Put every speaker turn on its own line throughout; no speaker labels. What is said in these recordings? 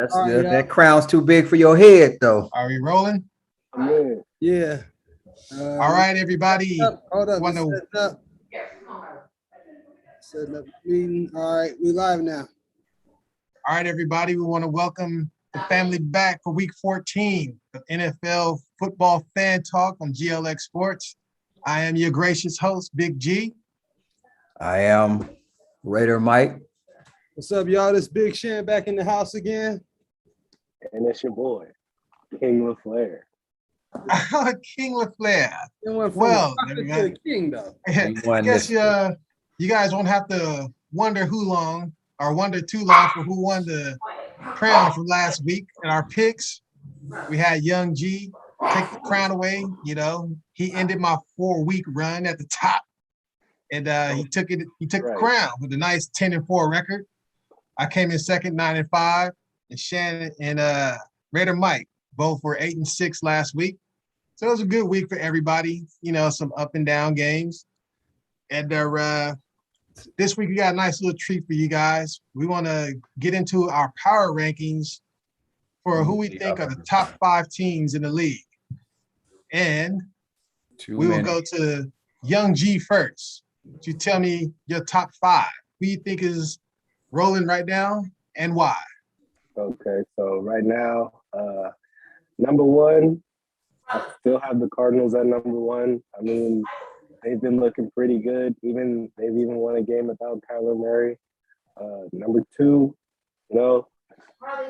That's
All right,
good. That crown's too big for your head, though.
Are we rolling?
Yeah.
All right, everybody.
Hold up.
Wanna-
Setting up the meeting. All right, we live now.
All right, everybody. We want to welcome the family back for week 14 of NFL Football Fan Talk on GLX Sports. I am your gracious host, Big G.
I am Raider Mike.
What's up, y'all? This Big Shann back in the house again.
And it's your boy, King LaFleur.
King LaFleur.
It went from
Well,
the prophet to the king, though.
I guess you guys won't have to wonder too long for who won the crown from last week. In our picks, we had Young G take the crown away. You know, he ended my 4-week run at the top, and he took the crown with a nice 10-4 record. I came in second, 9-5, and Shannon and Raider Mike both were 8-6 last week. So it was a good week for everybody. You know, some up and down games, and this week we got a nice little treat for you guys. We want to get into our power rankings for who we think are the top 5 teams in the league. And we will go to Young G first. You tell me your top 5. Who you think is rolling right now and why?
Okay, so right now, number 1, I still have the Cardinals at number 1. I mean, they've been looking pretty good. They've even won a game without Kyler Murray. Number 2, you know,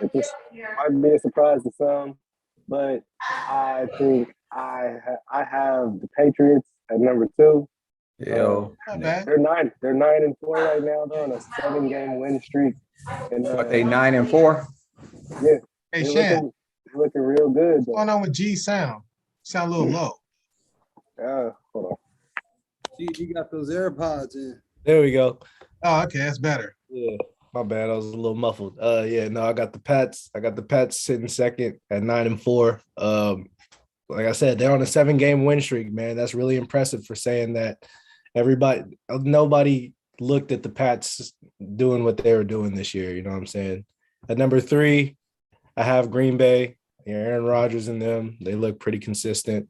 it just might be a surprise to some, but I think I have the Patriots at number 2.
Yo,
They're 9-4 right now. They're on a 7-game win streak. And
they 9-4.
Yeah.
Hey,
they're
Shan.
looking real good.
What's going on with G sound? Sound a little low.
Hold on.
You got those AirPods in.
There we go.
Oh, okay, that's better.
Yeah, my bad. I was a little muffled. I got the Pats. I got the Pats sitting second at 9-4. Like I said, they're on a 7-game win streak, man. That's really impressive for saying that nobody looked at the Pats doing what they were doing this year. You know what I'm saying? At number 3, I have Green Bay. Aaron Rodgers and them. They look pretty consistent.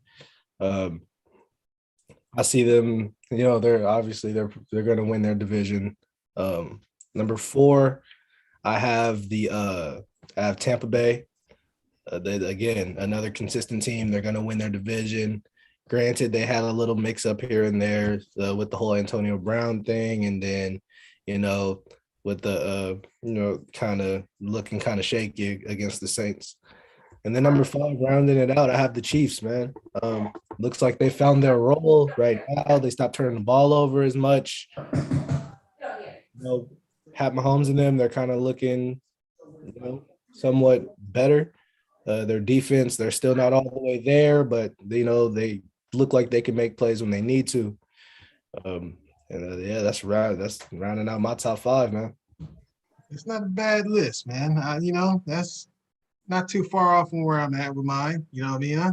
I see them, you know, they're going to win their division. Number 4, I have Tampa Bay. Again, another consistent team. They're going to win their division. Granted, they had a little mix up here and there with the whole Antonio Brown thing, and then, you know, with the kind of looking kind of shaky against the Saints. And then number 5, rounding it out, I have the Chiefs, man. Looks like they found their role right now. They stopped turning the ball over as much. You know, have Mahomes in them. They're kind of looking, you know, somewhat better. Their defense, they're still not all the way there, but, you know, they look like they can make plays when they need to. That's rounding out my top 5, man.
It's not a bad list, man. You know, that's not too far off from where I'm at with mine. You know what I mean? Huh?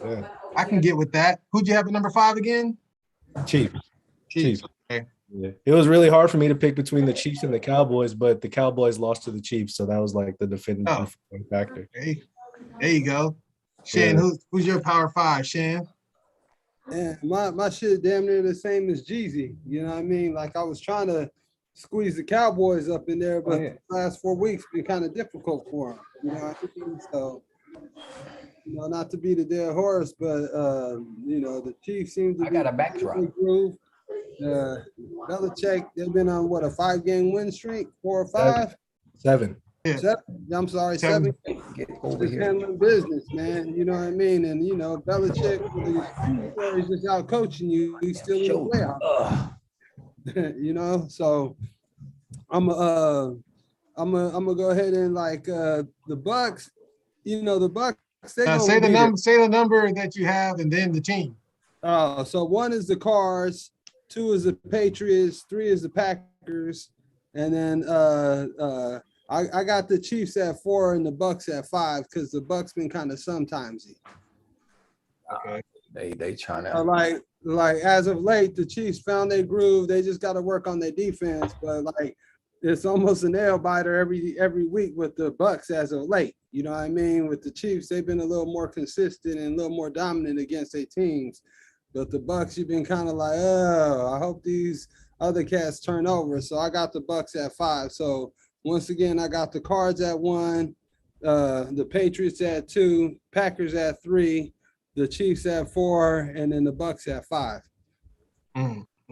Yeah.
I can get with that. Who'd you have at number 5 again?
Chiefs.
Okay.
Yeah. It was really hard for me to pick between the Chiefs and the Cowboys, but the Cowboys lost to the Chiefs, so that was like the definitive factor.
Okay. There you go. Shan, who's your power 5, Shan?
Yeah, my shit damn near the same as Jeezy. You know what I mean? Like, I was trying to squeeze the Cowboys up in there, but the last 4 weeks been kind of difficult for them. You know what I mean? So, you know, not to be the dead horse, but you know, the Chiefs seem to be
got a backdrop.
groove. Belichick, they've been on what, a 5-game win streak, 4 or 5?
7.
Yeah.
7. I'm sorry, 7.
Get over
Just
here.
handling business, man. You know what I mean? And you know, Belichick, he's just out coaching you. He's still in the playoffs. You know, so I'm gonna go ahead and like the Bucks. You know, the Bucks.
Say the number that you have, and then the team.
So 1 is the Cards, 2 is the Patriots, 3 is the Packers, and then I got the Chiefs at 4 and the Bucks at 5 because the Bucks been kind of sometimesy.
Okay.
They trying to
like as of late, the Chiefs found their groove. They just got to work on their defense. But like it's almost a nail biter every week with the Bucks as of late. You know what I mean? With the Chiefs, they've been a little more consistent and a little more dominant against their teams. But the Bucks, you've been kind of like, oh, I hope these other cats turn over. So I got the Bucks at 5. So once again, I got the Cards at 1, the Patriots at 2, Packers at 3, the Chiefs at 4, and then the Bucks at 5.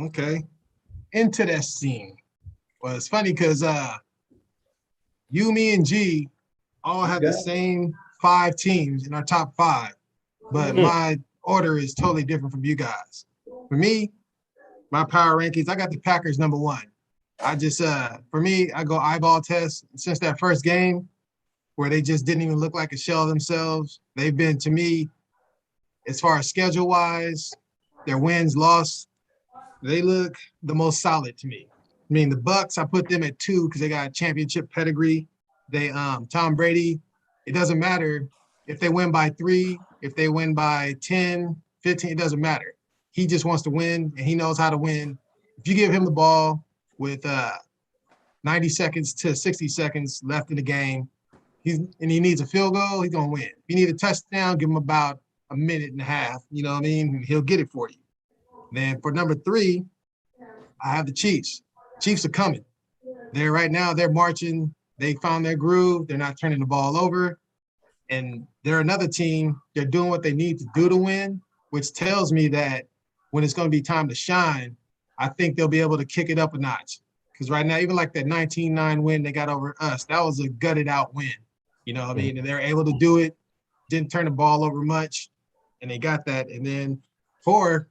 Okay. Into that scene. Well, it's funny because you, me, and G all have the same 5 teams in our top 5, but my order is totally different from you guys. For me, my power rankings, I got the Packers number 1. I just, for me, I go eyeball test. Since that first game where they just didn't even look like a shell of themselves, they've been, to me, as far as schedule-wise, their wins, loss, they look the most solid to me. I mean, the Bucks, I put them at 2 because they got a championship pedigree. They, Tom Brady, it doesn't matter if they win by 3, if they win by 10, 15, it doesn't matter. He just wants to win, and he knows how to win. If you give him the ball with 90 seconds to 60 seconds left in the game, and he needs a field goal, he's going to win. If you need a touchdown, give him about a minute and a half, you know what I mean? And he'll get it for you. Then for number 3, I have the Chiefs. Chiefs are coming. They're marching. They found their groove. They're not turning the ball over. And they're another team. They're doing what they need to do to win, which tells me that when it's going to be time to shine, I think they'll be able to kick it up a notch. Because right now, even like that 19-9 win they got over us, that was a gutted out win. You know what I mean? And they're able to do it, didn't turn the ball over much, and they got that. And then 4,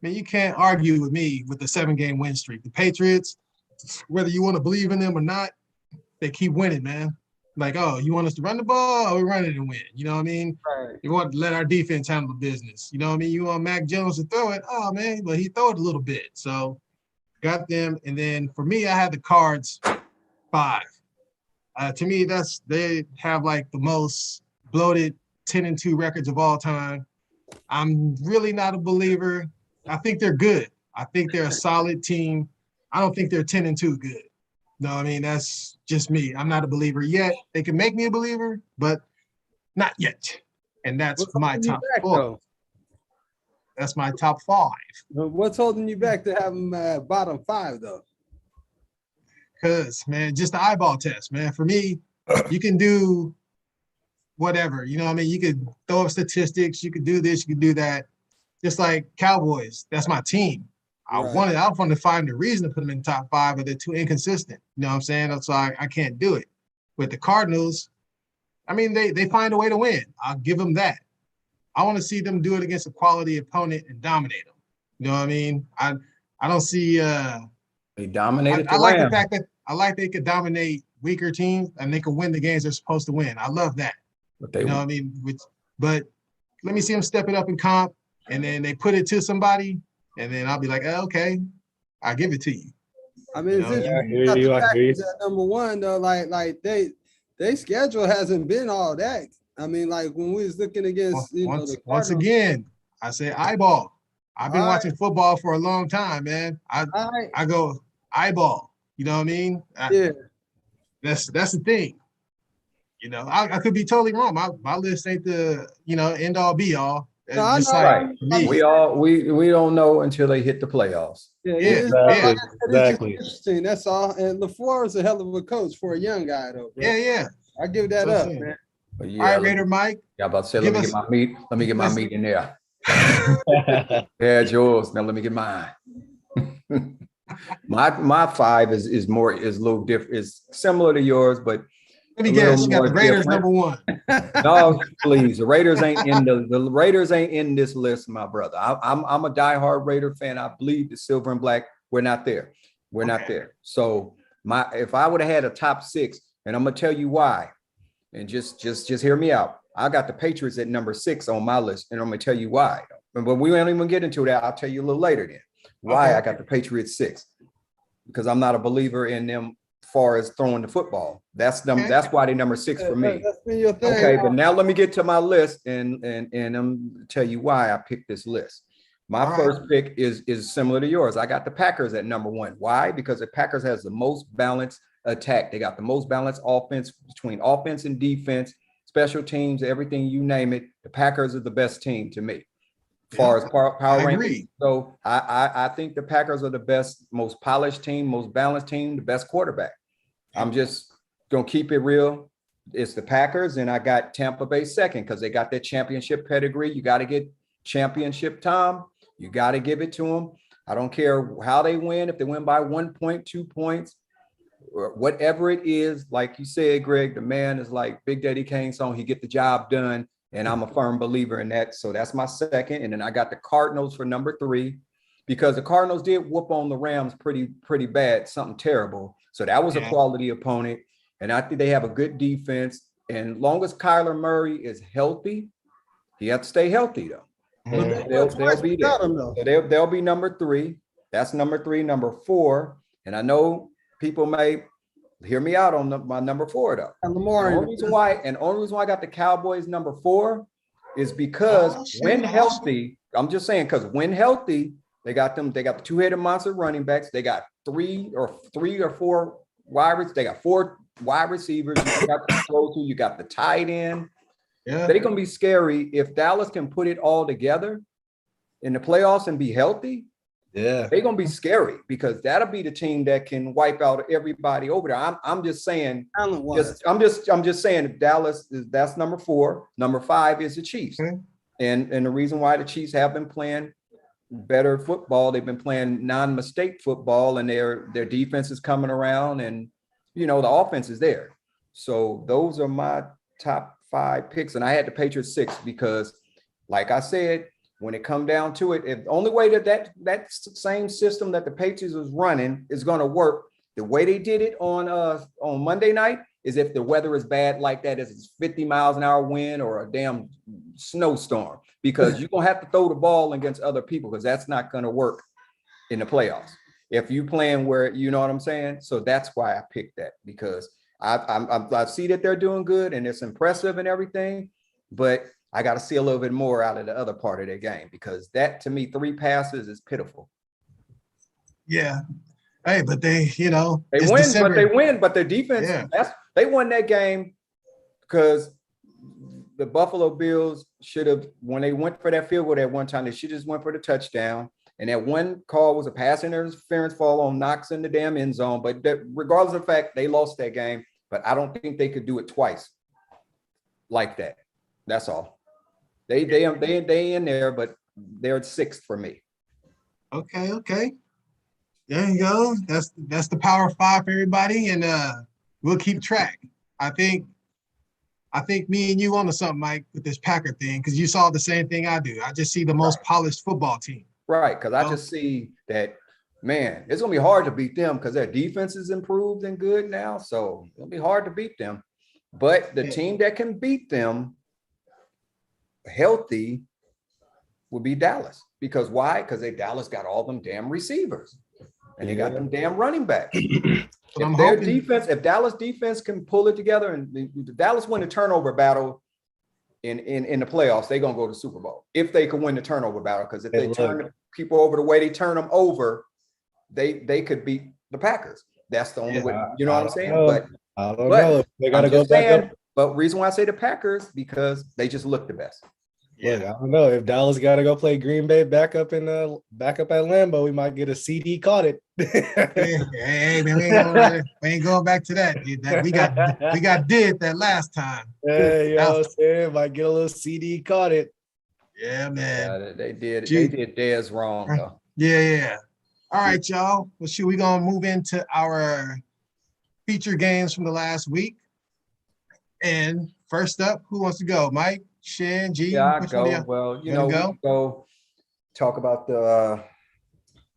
man, you can't argue with me with the 7-game win streak. The Patriots, whether you want to believe in them or not, they keep winning, man. Like, oh, you want us to run the ball? Oh, we run it and win. You know what I mean?
Right.
You want to let our defense handle the business. You know what I mean? You want Mac Jones to throw it? Oh, man, but he throw it a little bit. So got them. And then for me, I had the Cards 5. To me, they have like the most bloated 10-2 records of all time. I'm really not a believer. I think they're good. I think they're a solid team. I don't think they're 10-2 good. No, I mean, that's just me. I'm not a believer yet. They can make me a believer, but not yet. And that's my top 4.
Though?
That's my top 5.
What's holding you back to have them bottom 5, though?
Because, man, just the eyeball test, man. For me, you can do whatever. You know what I mean? You could throw up statistics. You could do this. You could do that. Just like Cowboys, that's my team. I wanted to find a reason to put them in the top 5, but they're too inconsistent. You know what I'm saying? So I can't do it. With the Cardinals, I mean, they find a way to win. I'll give them that. I want to see them do it against a quality opponent and dominate them. You know what I mean? I don't see
They dominated.
I like the fact that they could dominate weaker teams and they can win the games they're supposed to win. I love that.
But
you know what I mean? But let me see them step it up in comp, and then they put it to somebody, and then I'll be like, oh, okay, I'll give it to you.
I mean,
You know,
since
I
you
hear
got
you,
the
I hear you.
Packers at number 1, though, like they schedule hasn't been all that. I mean, like when we was looking against,
once again, I say eyeball. I've been watching football for a long time, man. I go eyeball. You know what I mean?
Yeah.
That's the thing. You know, I could be totally wrong. My list ain't the end all be all.
No, I know.
Right.
Me.
We don't know until they hit the playoffs.
Yeah,
Exactly.
it's just interesting. That's all. And LaFleur is a hell of a coach for a young guy, though. Bro.
Yeah.
I give that
That's
up,
it.
man.
But
All right, Raider Mike.
Yeah, about to say,
Give
let me
us-
get my meat. Let me get my
let's-
meat in there. Yeah, it's yours. Now let me get mine. my 5 is a little different. Is similar to yours, but
Let me
a little
guess. You got
more
the Raiders
different.
number 1.
no, please. The Raiders ain't in the Raiders ain't in this list, my brother. I'm a diehard Raider fan. I bleed the silver and black. We're not there. We're not there. So if I would have had a top 6, and I'm gonna tell you why, and just hear me out. I got the Patriots at number 6 on my list, and I'm gonna tell you why. But we won't even get into that. I'll tell you a little later then why
Okay.
I got the Patriots 6, because I'm not a believer in them as far as throwing the football. That's them.
Okay.
That's why they number 6 for me.
That's been your thing.
Okay, but now let me get to my list and I'm tell you why I picked this list. My
All right.
first pick is similar to yours. I got the Packers at number 1. Why? Because the Packers has the most balanced attack. They got the most balanced offense between offense and defense, special teams, everything, you name it. The Packers are the best team to me. As far as power rankings. So I think the Packers are the best, most polished team, most balanced team, the best quarterback. I'm just going to keep it real. It's the Packers, and I got Tampa Bay second because they got that championship pedigree. You got to get championship time. You got to give it to them. I don't care how they win, if they win by 1 point, 2 points, or whatever it is. Like you said, Greg, the man is like Big Daddy Kane's song. He get the job done. And I'm a firm believer in that. So that's my second. And then I got the Cardinals for number 3, because the Cardinals did whoop on the Rams pretty bad, something terrible. So that was a quality opponent. And I think they have a good defense. And long as Kyler Murray is healthy, he has to stay healthy, though. They'll be there. So they'll be number 3. That's number 3. Number 4. And I know people may hear me out on my number 4, though. And the only reason why I got the Cowboys number 4 is because when healthy, I'm just saying, because when healthy, they got the two-headed monster running backs. They got three or four wide receivers. They got 4 wide receivers. You got the throw to, you got the tight end. Yeah. They're gonna be scary if Dallas can put it all together in the playoffs and be healthy. Yeah, they're gonna be scary because that'll be the team that can wipe out everybody over there. I'm just saying. I'm just saying. If Dallas that's number 4. Number 5 is the Chiefs, and the reason why the Chiefs have been playing better football, they've been playing non-mistake football, and their defense is coming around, and the offense is there. So those are my top 5 picks, and I had the Patriots 6 because, like I said, when it come down to it, if the only way that same system that the Patriots was running is going to work, the way they did it on Monday night is if the weather is bad like that, it's 50 miles an hour wind or a damn snowstorm, because you're going to have to throw the ball against other people, because that's not going to work in the playoffs. If you playing where, you know what I'm saying? So that's why I picked that, because I see that they're doing good and it's impressive and everything, but I got to see a little bit more out of the other part of their game, because that, to me, 3 passes is pitiful.
Yeah. Hey, but they
win, but their defense, they won that game because the Buffalo Bills should have, when they went for that field goal at one time, they should just went for the touchdown. And that one call was a pass interference fall on Knox in the damn end zone. But regardless of the fact, they lost that game. But I don't think they could do it twice like that. That's all. They in there, but they're 6th for me.
Okay. There you go. That's the power 5 for everybody, and we'll keep track. I think me and you onto something, Mike, with this Packer thing, because you saw the same thing I do. I just see the most polished football team.
Right, because I just see that, man, it's going to be hard to beat them because their defense is improved and good now, so it'll be hard to beat them. But the team that can beat them healthy would be Dallas. Because why? Because Dallas got all them damn receivers. And they got them damn running backs. If Dallas defense can pull it together, and the Dallas win the turnover battle in the playoffs, they're gonna go to the Super Bowl. If they can win the turnover battle, because if they turn people over the way they turn them over, they could beat the Packers. That's the only way. You know what I'm saying? But I don't know. They gotta go back up. But reason why I say the Packers, because they just look the best.
Yeah, I don't know. If Dallas got to go play Green Bay back up at Lambeau, we might get a CD caught it.
Hey, man, we ain't going back to that. We got did that last time.
Hey, you know what I'm saying? Might get a little CD caught it.
Yeah, man.
Yeah, they did. They did theirs wrong, though.
Yeah. All right, y'all. Well, we're gonna move into our feature games from the last week. And first up, who wants to go? Mike? Shan, G?
Yeah, I go. Well, we go talk about the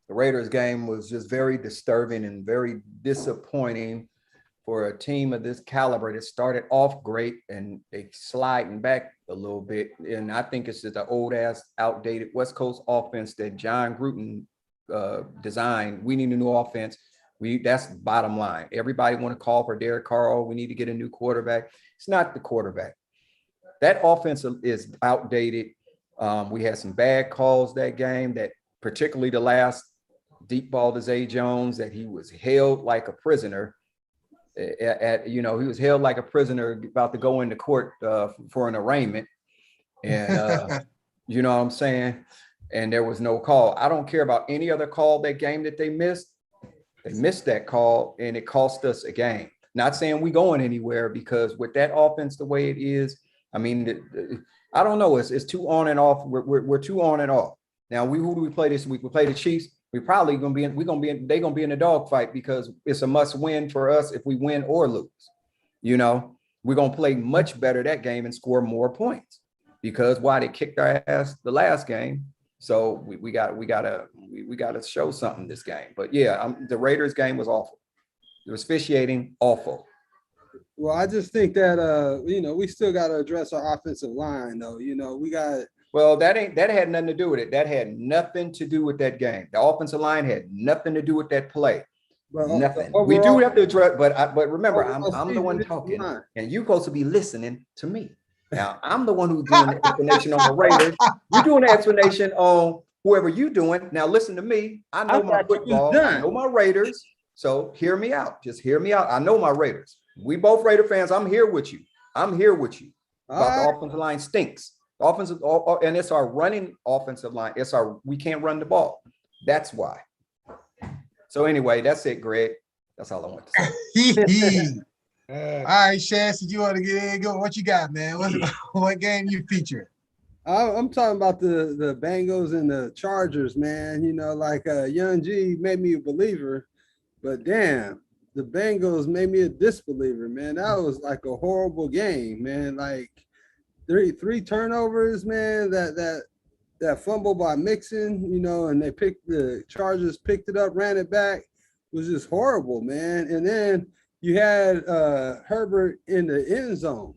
Raiders game. Was just very disturbing and very disappointing for a team of this caliber that started off great and they sliding back a little bit. And I think it's just an old ass, outdated West Coast offense that John Gruden designed. We need a new offense. That's bottom line. Everybody want to call for Derek Carr. We need to get a new quarterback. It's not the quarterback. That offense is outdated. We had some bad calls that game, that particularly the last deep ball to Zay Jones, that he was held like a prisoner. he was held like a prisoner about to go into court for an arraignment. And you know what I'm saying? And there was no call. I don't care about any other call that game that they missed. They missed that call and it cost us a game. Not saying we going anywhere, because with that offense the way it is, I mean, I don't know. It's too on and off. We're too on and off. Now who do we play this week? We play the Chiefs. They're gonna be in the dogfight, because it's a must win for us if we win or lose. We're gonna play much better that game and score more points, because why they kicked our ass the last game. So we gotta show something this game. But yeah, the Raiders game was awful. It was officiating awful.
Well, I just think that we still got to address our offensive line, though. We got.
Well, that had nothing to do with it. That had nothing to do with that game. The offensive line had nothing to do with that play. Well, nothing. We do have to address, but remember, I'm the one talking, and you're supposed to be listening to me. Now, I'm the one who's doing the explanation on the Raiders. You're doing the explanation on whoever you're doing. Now, listen to me. I know my football. I know my Raiders. So hear me out. Just hear me out. I know my Raiders. We both Raider fans. I'm here with you. The offensive line stinks. The offensive, and it's our running offensive line. We can't run the ball. That's why. So anyway, that's it, Greg. That's all I want to say.
All right, Shaz, did you want to get in? Go. What you got, man? What game you featuring?
I'm talking about the Bengals and the Chargers, man. Young G made me a believer, but damn, the Bengals made me a disbeliever, man. That was like a horrible game, man. Like three turnovers, man. That fumble by Mixon, and the Chargers picked it up, ran it back. It was just horrible, man. And then you had Herbert in the end zone,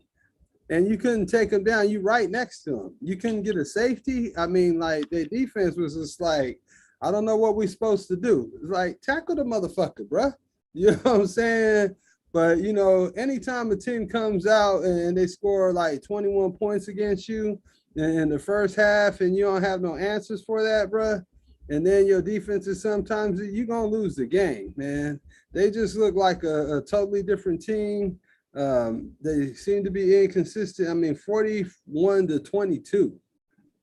and you couldn't take him down. You right next to him. You couldn't get a safety. I mean, like, their defense was just like, I don't know what we're supposed to do. It's like, tackle the motherfucker, bruh. You know what I'm saying? But, anytime a team comes out and they score like 21 points against you in the first half and you don't have no answers for that, bruh, and then your defense is sometimes you're going to lose the game, man. They just look like a totally different team. They seem to be inconsistent. I mean, 41-22.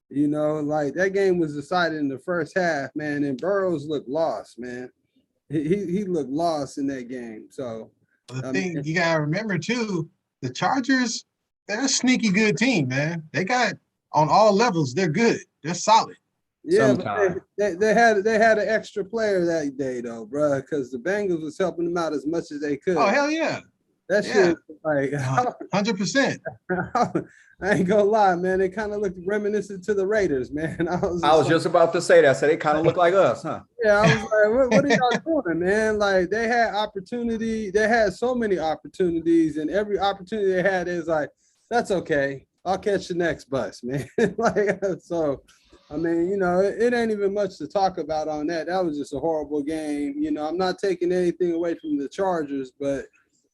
Like that game was decided in the first half, man. And Burrows looked lost, man. He looked lost in that game. So
the thing you gotta remember too, the Chargers, they're a sneaky good team, man. They got on all levels, they're good. They're solid.
Yeah, but they had an extra player that day though, bro, because the Bengals was helping them out as much as they could.
Oh hell yeah!
That shit, like
100%.
I ain't gonna lie, man. They kind of looked reminiscent to the Raiders, man. I
was just about to say that. So they kind of look like us, huh?
Yeah, I was like, what are y'all doing, man? Like they had opportunity. They had so many opportunities, and every opportunity they had is like, that's okay. I'll catch the next bus, man. Like so. I mean, it ain't even much to talk about on that. That was just a horrible game. I'm not taking anything away from the Chargers, but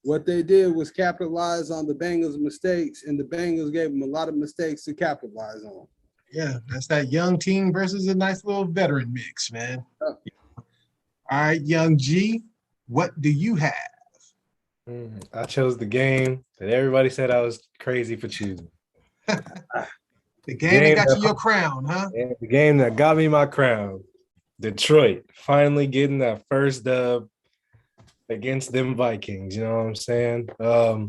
what they did was capitalize on the Bengals' mistakes, and the Bengals gave them a lot of mistakes to capitalize on.
Yeah, that's that young team versus a nice little veteran mix, man. Oh. All right, Young G, what do you have?
I chose the game that everybody said I was crazy for choosing.
The game that got you your crown, huh?
Yeah, the game that got me my crown. Detroit finally getting that first dub against them Vikings. You know what I'm saying? I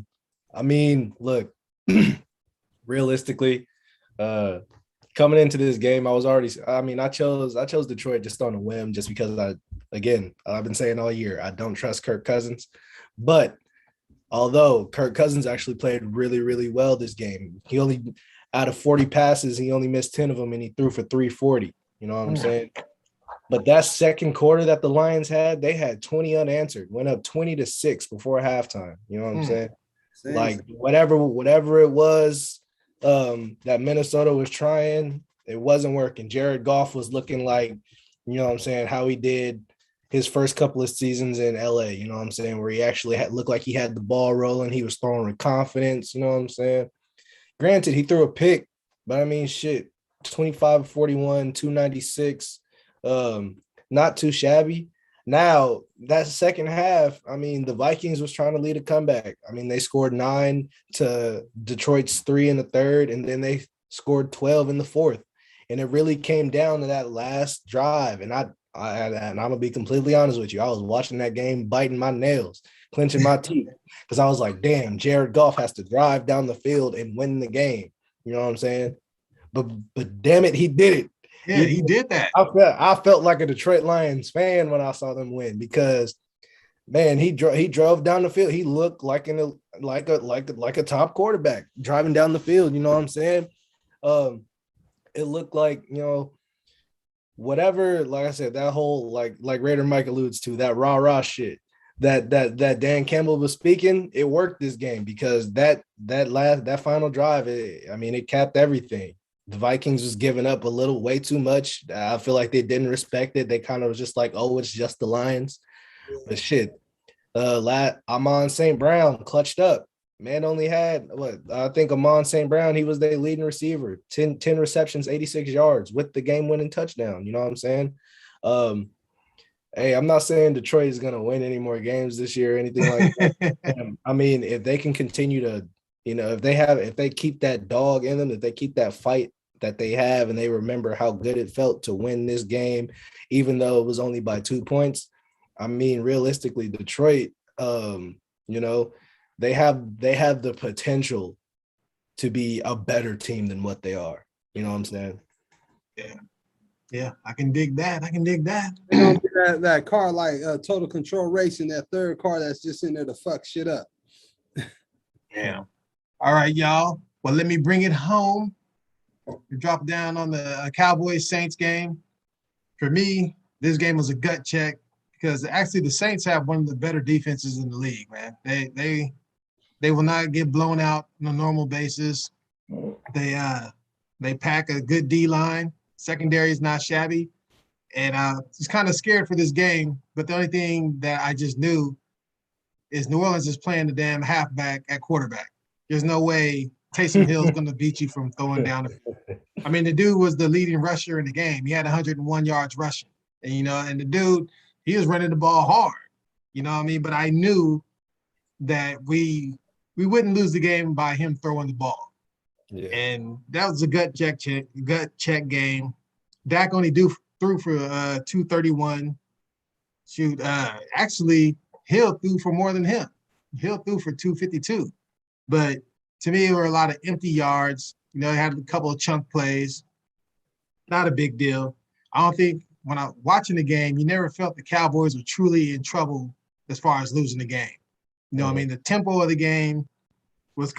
mean, look, realistically, coming into this game, I chose Detroit just on a whim, just because I've been saying all year, I don't trust Kirk Cousins. But although Kirk Cousins actually played really, really well this game, out of 40 passes, he only missed 10 of them, and he threw for 340. You know what I'm saying? But that second quarter that the Lions had, they had 20 unanswered, went up 20-6 before halftime. You know what I'm saying? Same. Like whatever it was that Minnesota was trying, it wasn't working. Jared Goff was looking like, you know what I'm saying, how he did his first couple of seasons in LA, you know what I'm saying, where he actually looked like he had the ball rolling. He was throwing with confidence, you know what I'm saying? Granted, he threw a pick, but I mean, shit, 25-41, 296, not too shabby. Now, that second half, I mean, the Vikings was trying to lead a comeback. I mean, they scored 9 to Detroit's 3 in the third, and then they scored 12 in the fourth. And it really came down to that last drive. And I'm gonna be completely honest with you. I was watching that game, biting my nails, clenching my teeth, because I was like, damn, Jared Goff has to drive down the field and win the game. You know what I'm saying? But damn it, he did it.
Yeah, he did that.
I felt like a Detroit Lions fan when I saw them win because, man, he drove down the field. He looked like a top quarterback driving down the field. You know what I'm saying? It looked like, whatever. Like I said, that whole like Raider Mike alludes to, that rah shit that Dan Campbell was speaking. It worked this game because that final drive. It capped everything. The Vikings was giving up a little way too much. I feel like they didn't respect it. They kind of was just like, oh, it's just the Lions. But shit, Amon St. Brown clutched up. Man only had, I think Amon St. Brown, he was their leading receiver. 10 receptions, 86 yards with the game-winning touchdown. You know what I'm saying? Hey, I'm not saying Detroit is going to win any more games this year or anything like that. I mean, if they can continue to, if they keep that dog in them, if they keep that fight that they have, and they remember how good it felt to win this game, even though it was only by 2 points. I mean, realistically, Detroit, they have the potential to be a better team than what they are. You know what I'm saying?
Yeah, I can dig that.
You know, that car like Total Control Racing, that third car that's just in there to fuck shit up.
Yeah. All right, y'all. Well, let me bring it home. We drop down on the Cowboys Saints game. For me, this game was a gut check because actually the Saints have one of the better defenses in the league, man. They will not get blown out on a normal basis. They pack a good D line. Secondary is not shabby. And I was kind of scared for this game, but the only thing that I just knew is New Orleans is playing the damn halfback at quarterback. There's no way Taysom Hill is going to beat you from throwing down. I mean, the dude was the leading rusher in the game. He had 101 yards rushing. And the dude, he was running the ball hard. You know what I mean? But I knew that we wouldn't lose the game by him throwing the ball. Yeah. And that was a gut check game. Dak only threw for 231. Shoot, actually, Hill threw for more than him. Hill threw for 252. But to me, there were a lot of empty yards. They had a couple of chunk plays. Not a big deal. I don't think when I was watching the game, you never felt the Cowboys were truly in trouble as far as losing the game. I mean, the tempo of the game was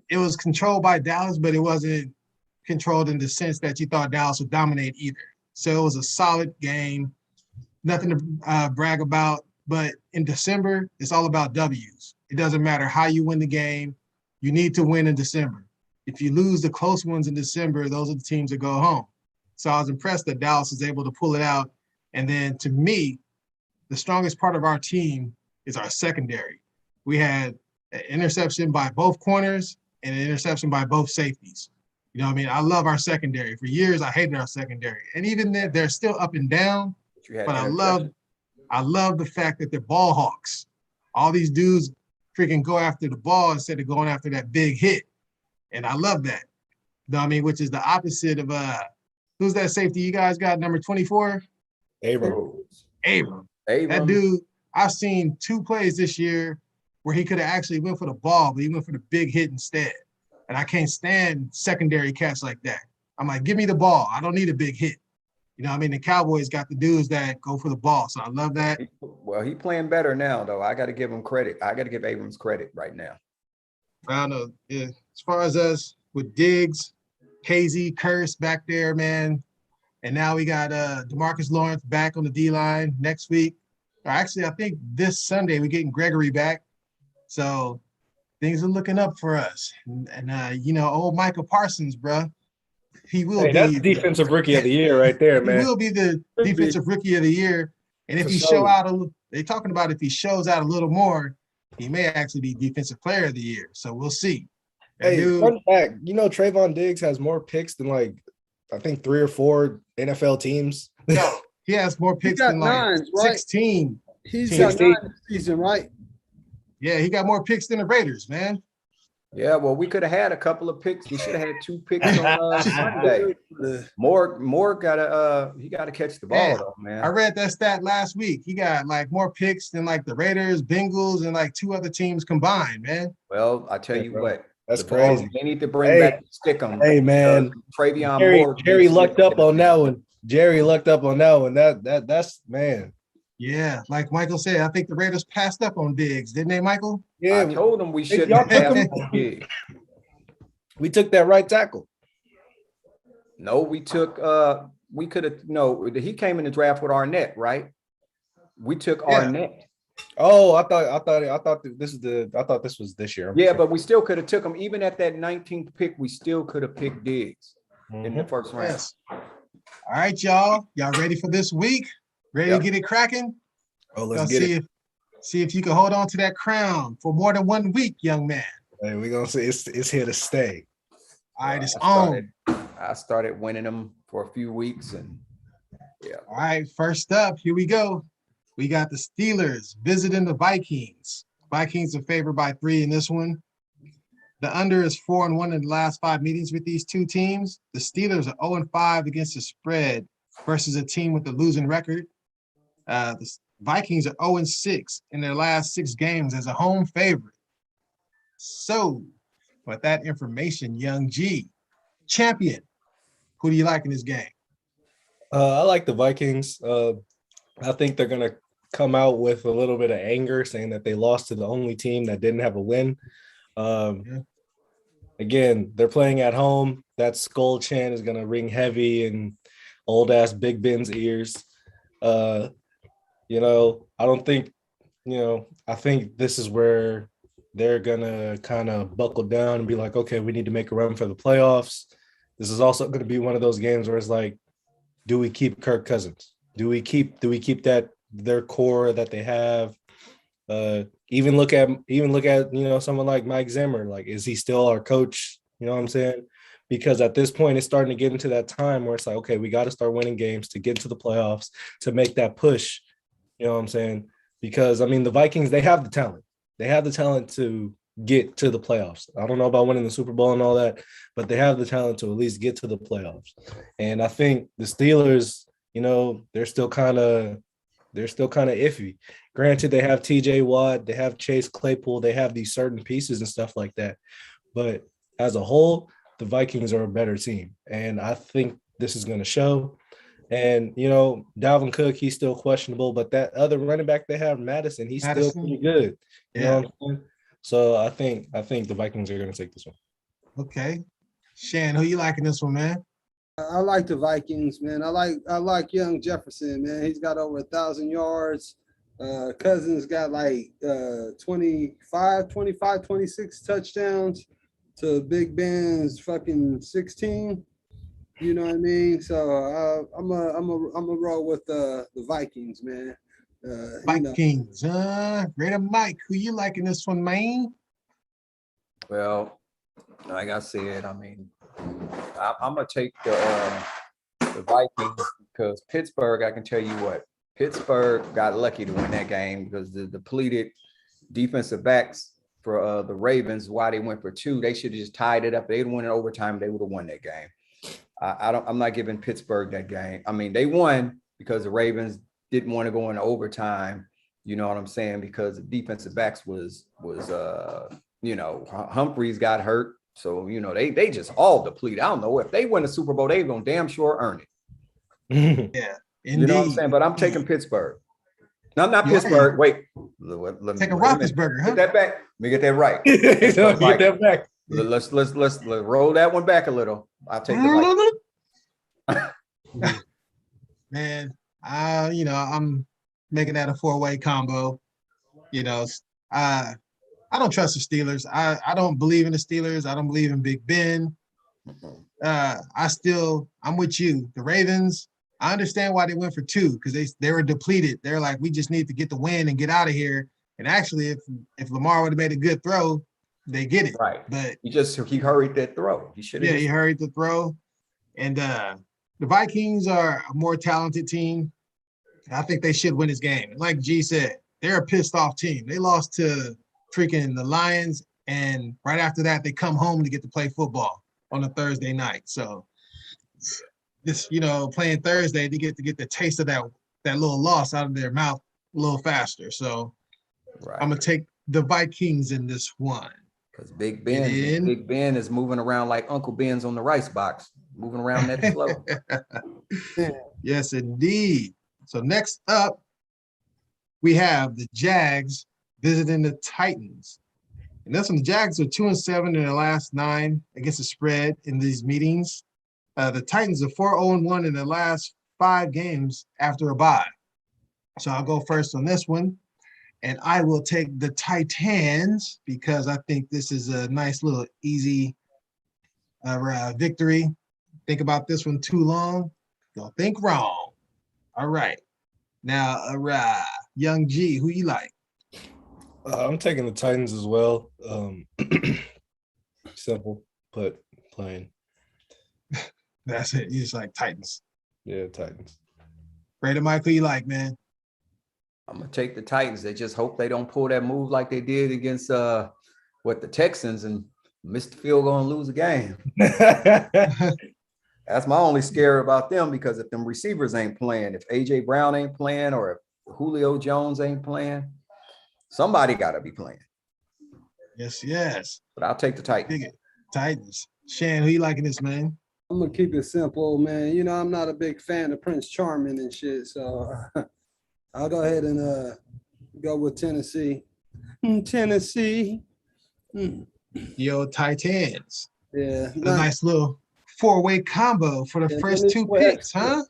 it was controlled by Dallas, but it wasn't controlled in the sense that you thought Dallas would dominate either. So it was a solid game. Nothing to brag about. But in December, it's all about W's. It doesn't matter how you win the game. You need to win in December. If you lose the close ones in December, those are the teams that go home. So I was impressed that Dallas was able to pull it out. And then to me, the strongest part of our team is our secondary. We had an interception by both corners and an interception by both safeties. You know what I mean? I love our secondary. For years, I hated our secondary. And even then, they're still up and down. But I love the fact that they're ball hawks. All these dudes freaking go after the ball instead of going after that big hit. And I love that. You know what I mean? Which is the opposite of who's that safety you guys got, number 24?
Abram.
That dude, I've seen 2 plays this year where he could have actually went for the ball, but he went for the big hit instead. And I can't stand secondary catch like that. I'm like, give me the ball. I don't need a big hit. You know what I mean? The Cowboys got the dudes that go for the ball. So I love that.
Well, he's playing better now, though. I got to give him credit. I got to give Abrams credit right now.
I don't know. Yeah. As far as us with Diggs, Casey, Curse back there, man. And now we got DeMarcus Lawrence back on the D-line next week. Or actually, I think this Sunday we're getting Gregory back. So things are looking up for us. And old Michael Parsons, bro. He will be.
That's defensive rookie of the year right there, man.
He will be the defensive rookie of the year. And if he shows out they're talking about if he shows out a little more, he may actually be defensive player of the year. So we'll see.
Fun fact, Trayvon Diggs has more picks than I think 3 or 4 NFL teams.
No, He has more picks
got
than like
9, right?
16.
He's
teams.
got 9 this season, right?
Yeah, he got more picks than the Raiders, man.
Yeah, well, we could have had a couple of picks. We should have had 2 picks on Sunday. Moore gotta he gotta catch the ball
Yeah,
though, man.
I read that stat last week. He got like more picks than like the Raiders, Bengals, and like 2 other teams combined, man.
Well, I tell
Yeah,
you
bro.
what,
That's
the ball,
crazy.
they need to bring
Hey,
back the stick 'em.
Hey man,
Travion
Jerry,
Moore.
Jerry lucked up on that one. Jerry lucked up on that one. That's man.
Yeah, like Michael said, I think the Raiders passed up on Diggs, didn't they, Michael?
Yeah,
I told them we shouldn't
y'all
have passed
took
on Diggs.
we took that right tackle.
No, we took we could have he came in the draft with Arnett, right? We took
Yeah.
Arnett.
Oh, I thought this was this year.
Yeah, but we still could have took him. Even at that 19th pick, we still could have picked Diggs in the first round.
Yes. All right, y'all. Y'all ready for this week? Ready
Yep.
to get it cracking?
Oh,
Y'all
let's get it.
see if you can hold on to that crown for more than 1 week, young man.
Hey, we're gonna say it's here to stay.
All right, it's
I
on.
started winning them for a few weeks, and yeah.
All right, first up, here we go. We got the Steelers visiting the Vikings. Vikings are favored by 3 in this one. The under is 4-1 in the last 5 meetings with these 2 teams. The Steelers are 0-5 against the spread versus a team with a losing record. The Vikings are 0-6 in their last 6 games as a home favorite. So, with that information, young G, champion, who do you like in this game?
I like the Vikings. I think they're gonna come out with a little bit of anger, saying that they lost to the only team that didn't have a win. Again, they're playing at home. That skull chant is gonna ring heavy in old ass Big Ben's ears. I don't think, I think this is where they're gonna kind of buckle down and be like, okay, we need to make a run for the playoffs. This is also going to be one of those games where it's like, do we keep Kirk Cousins? Do we keep that their core that they have? Even look at someone like Mike Zimmer. Like, is he still our coach? You know what I'm saying? Because at this point, it's starting to get into that time where it's like, okay, we got to start winning games to get to the playoffs, to make that push. You know what I'm saying? Because I mean, the Vikings, they have the talent. They have the talent to get to the playoffs. I don't know about winning the Super Bowl and all that, but they have the talent to at least get to the playoffs. And I think the Steelers, they're still kind of iffy. Granted, they have TJ Watt, they have Chase Claypool, they have these certain pieces and stuff like that. But as a whole, the Vikings are a better team. And I think this is going to show. And, Dalvin Cook, he's still questionable, but that other running back they have, Madison, he's still pretty good. You know what I'm saying? So I think the Vikings are going to take this one.
Okay. Shan, who you liking this one, man?
I like the Vikings, man. I like young Jefferson, man. He's got over 1,000 yards. Cousins got like 25, 26 touchdowns to Big Ben's fucking 16. You know what I mean? So I'm a roll with the Vikings, man.
Vikings. Greater Mike, who you liking this one, man?
Well, like I said, I mean, I'm gonna take the Vikings because Pittsburgh. I can tell you what, Pittsburgh got lucky to win that game because the depleted defensive backs for the Ravens. Why they went for 2? They should have just tied it up. They'd won in overtime. They would have won that game. I'm not giving Pittsburgh that game. I mean, they won because the Ravens didn't want to go into overtime. You know what I'm saying? Because the defensive backs was Humphreys got hurt. So, they just all depleted. I don't know if they win the Super Bowl, they're going to damn sure earn it.
Yeah, indeed.
You know what I'm saying? But I'm taking Pittsburgh. No, not Pittsburgh. Wait.
Take a Roethlisberger, huh?
Get that back. Let me get that right.
Get that back.
Let's roll that one back a little. I'll take the right.
Man, I'm making that a 4-way combo. I don't trust the Steelers. I don't believe in the Steelers. I don't believe in Big Ben. I'm with you. The Ravens, I understand why they went for 2 because they were depleted. They're like, we just need to get the win and get out of here. And actually, if Lamar would have made a good throw, they get it.
Right.
But
he hurried that throw. He should have.
Yeah, he hurried the throw. And the Vikings are a more talented team. I think they should win this game. Like G said, they're a pissed off team. They lost to freaking the Lions, and right after that, they come home to get to play football on a Thursday night. So this, playing Thursday, they get to get the taste of that little loss out of their mouth a little faster. So
Right.
I'm gonna take the Vikings in this one.
Because Big Ben is moving around like Uncle Ben's on the rice box, moving around that slow.
Yes, indeed. So next up, we have the Jags visiting the Titans. And that's when the Jags are 2-7 in their last 9 against the spread in these meetings. The Titans are 4-0-1 in their last 5 games after a bye. So I'll go first on this one. And I will take the Titans because I think this is a nice little easy victory. Think about this one too long. Don't think wrong. All right. Now, Young G, who you like?
I'm taking the Titans as well. Simple, but plain.
That's it. You just like Titans.
Yeah, Titans.
Raider Mike, who you like, man?
I'm gonna take the Titans. They just hope they don't pull that move like they did against the Texans and miss the field goal and lose a game. That's my only scare about them, because if them receivers ain't playing, if AJ Brown ain't playing, or if Julio Jones ain't playing, somebody got to be playing.
Yes.
But I'll take the Titans.
Titans. Shan, who you liking this, man?
I'm gonna keep it simple, man. I'm not a big fan of Prince Charming and shit, so I'll go ahead and go with Tennessee. Tennessee.
Yo, Titans.
Yeah.
A nice little 4-way combo for the first 2 picks, huh?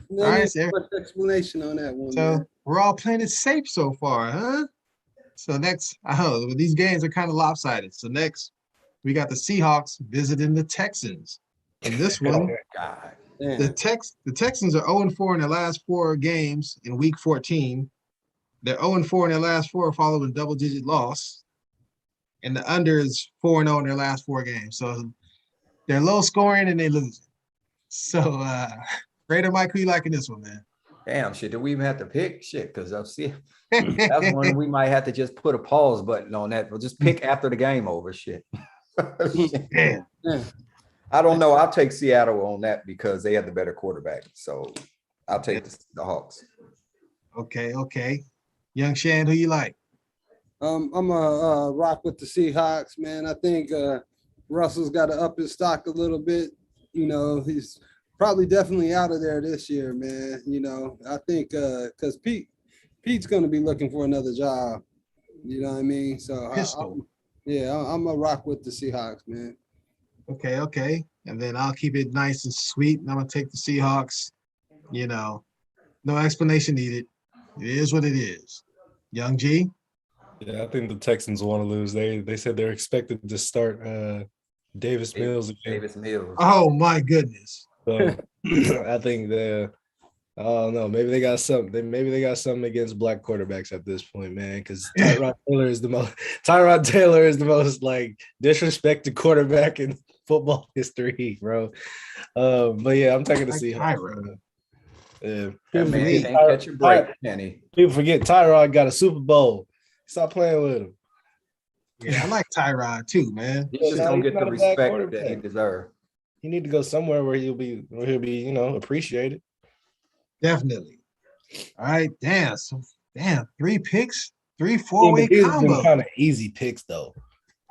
No,
all right,
explanation on that one.
So
man.
we're all playing it safe so far, huh? So next, these games are kind of lopsided. So next, we got the Seahawks visiting the Texans. And this one,
God.
the Texans are 0-4 in their last 4 games in Week 14. They're 0-4 in their last 4 following double-digit loss. And the under is 4-0 in their last 4 games. So they're low scoring and they lose. So, Raider Mike, who you liking this one, man?
Damn, shit. Do we even have to pick? Shit, because I'll see. That's one we might have to just put a pause button on that. We'll just pick after the game over. Shit.
Damn.
I don't know. I'll take Seattle on that because they have the better quarterback. So I'll take the Hawks.
Okay. Young Shan, who you like?
I'm a rock with the Seahawks, man. I think Russell's got to up his stock a little bit. He's probably definitely out of there this year, man. I think because Pete's going to be looking for another job. You know what I mean? So I'm a rock with the Seahawks, man.
Okay. And then I'll keep it nice and sweet. And I'm going to take the Seahawks. No explanation needed. It is what it is. Young G?
Yeah, I think the Texans want to lose. They said they're expected to start Davis Mills again.
Davis Mills.
Oh, my goodness.
So I think I don't know. Maybe they got something. Maybe they got something against black quarterbacks at this point, man. Because Tyrod Taylor is the most like disrespected quarterback in football history, bro. But yeah, I'm taking the Seahawks. Yeah,
That man can't catch a break, can he?
People forget Tyrod got a Super Bowl. Stop playing with him.
Yeah, I like Tyrod too, man.
He just don't get the respect that he deserves.
He need to go somewhere where he'll be, appreciated.
Definitely. All right, damn. 3 picks, 3 4-way combo.
Kind of easy picks though.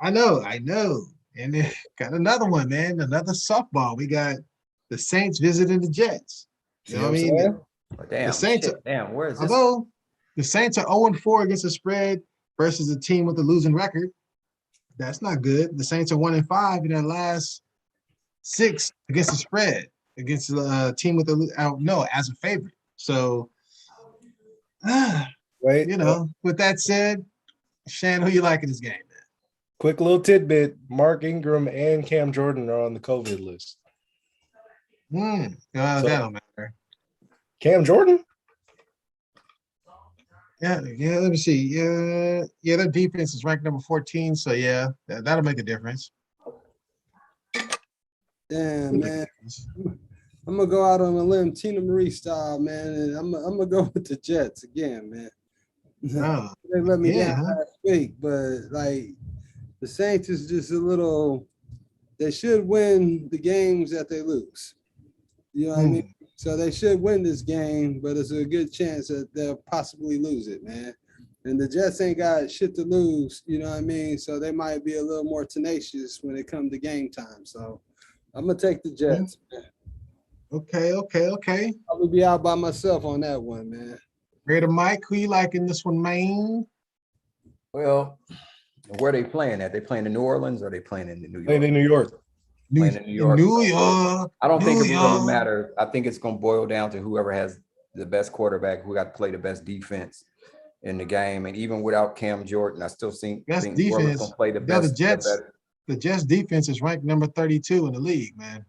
I know. And then got another one, man. Another softball. We got the Saints visiting the Jets. You know what I mean?
Damn,
the Saints.
Where is this?
Although the Saints are 0-4 against the spread versus a team with a losing record, that's not good. The Saints are 1-5 in their last 6 against the spread against a team with as a favorite. So, with that said, Shan, who you like in this game, man?
Quick little tidbit: Mark Ingram and Cam Jordan are on the COVID list.
That don't matter.
Cam Jordan?
Yeah. Let me see. Yeah. Their defense is ranked number 14. So yeah, that'll make a difference.
Damn, man. I'm gonna go out on a limb, Tina Marie style, man, and I'm gonna go with the Jets again, man.
Oh,
They let me
yeah,
down
huh?
last week, but like the Saints is just a little. They should win the games that they lose. You know what I mean? So they should win this game, but it's a good chance that they'll possibly lose it, man. And the Jets ain't got shit to lose, you know what I mean? So they might be a little more tenacious when it comes to game time. So I'm gonna take the Jets. Man.
Okay.
I'm gonna be out by myself on that one, man.
Raider Mike, who you liking this one, man?
Well, where are they playing at? They playing in New Orleans or they playing in New
Played
York?
in New York.
Playing in New York.
New York.
I don't think
New
it will really
York.
matter. I think it's going to boil down to whoever has the best quarterback, who got to play the best defense in the game. And even without Cam Jordan, I still think
Best
whoever's going
defense.
to play the
Yeah,
best.
the Jets defense is ranked number 32 in the league, man.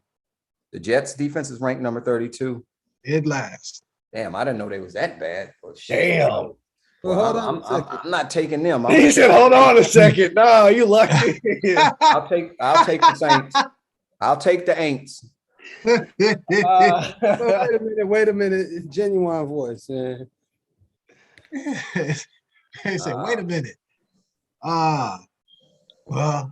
The Jets defense is ranked number 32.
It lasts.
Damn, I didn't know they was that bad. Oh, shit.
Damn.
Well, hold on
I'm not taking them.
He said, "Hold on a second. No, you lucky."
I'll take the Saints. I'll take the Aints.
Wait a minute. Genuine voice. Man.
He said, wait a minute. Well,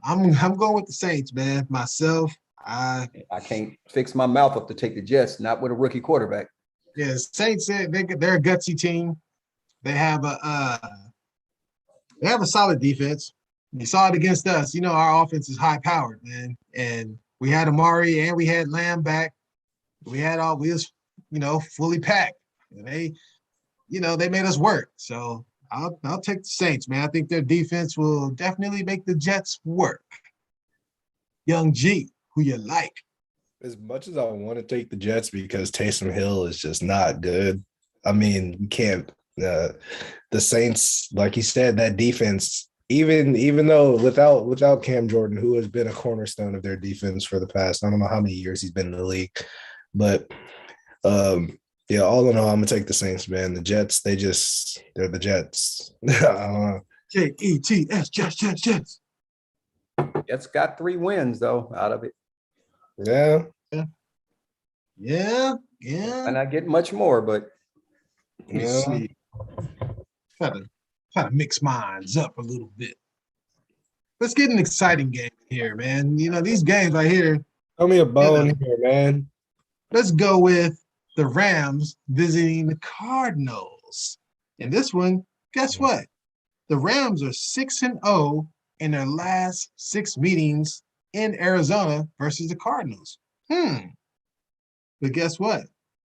I'm going with the Saints, man. Myself,
I can't fix my mouth up to take the Jets, not with a rookie quarterback.
yeah, Saints said they're a gutsy team. They have a solid defense. You saw it against us. You know, our offense is high powered, man. And we had Amari and we had Lamb back. We was, fully packed. And they made us work. So I'll take the Saints, man. I think their defense will definitely make the Jets work. Young G, who you like?
As much as I want to take the Jets because Taysom Hill is just not good. I mean, you can't. The Saints, like you said, that defense, even though without Cam Jordan, who has been a cornerstone of their defense for the past, I don't know how many years he's been in the league, but yeah, all in all, I'm gonna take the Saints, man. The Jets, they're the Jets.
Jets, Jets.
Jets got 3 wins though out of it.
Yeah.
And I get much more, but
Let me see. Try to mix minds up a little bit. Let's get an exciting game here, man. These games right here.
Throw me a bone here, man.
Let's go with the Rams visiting the Cardinals. And this one, guess what? The Rams are 6-0 in their last 6 meetings in Arizona versus the Cardinals. But guess what?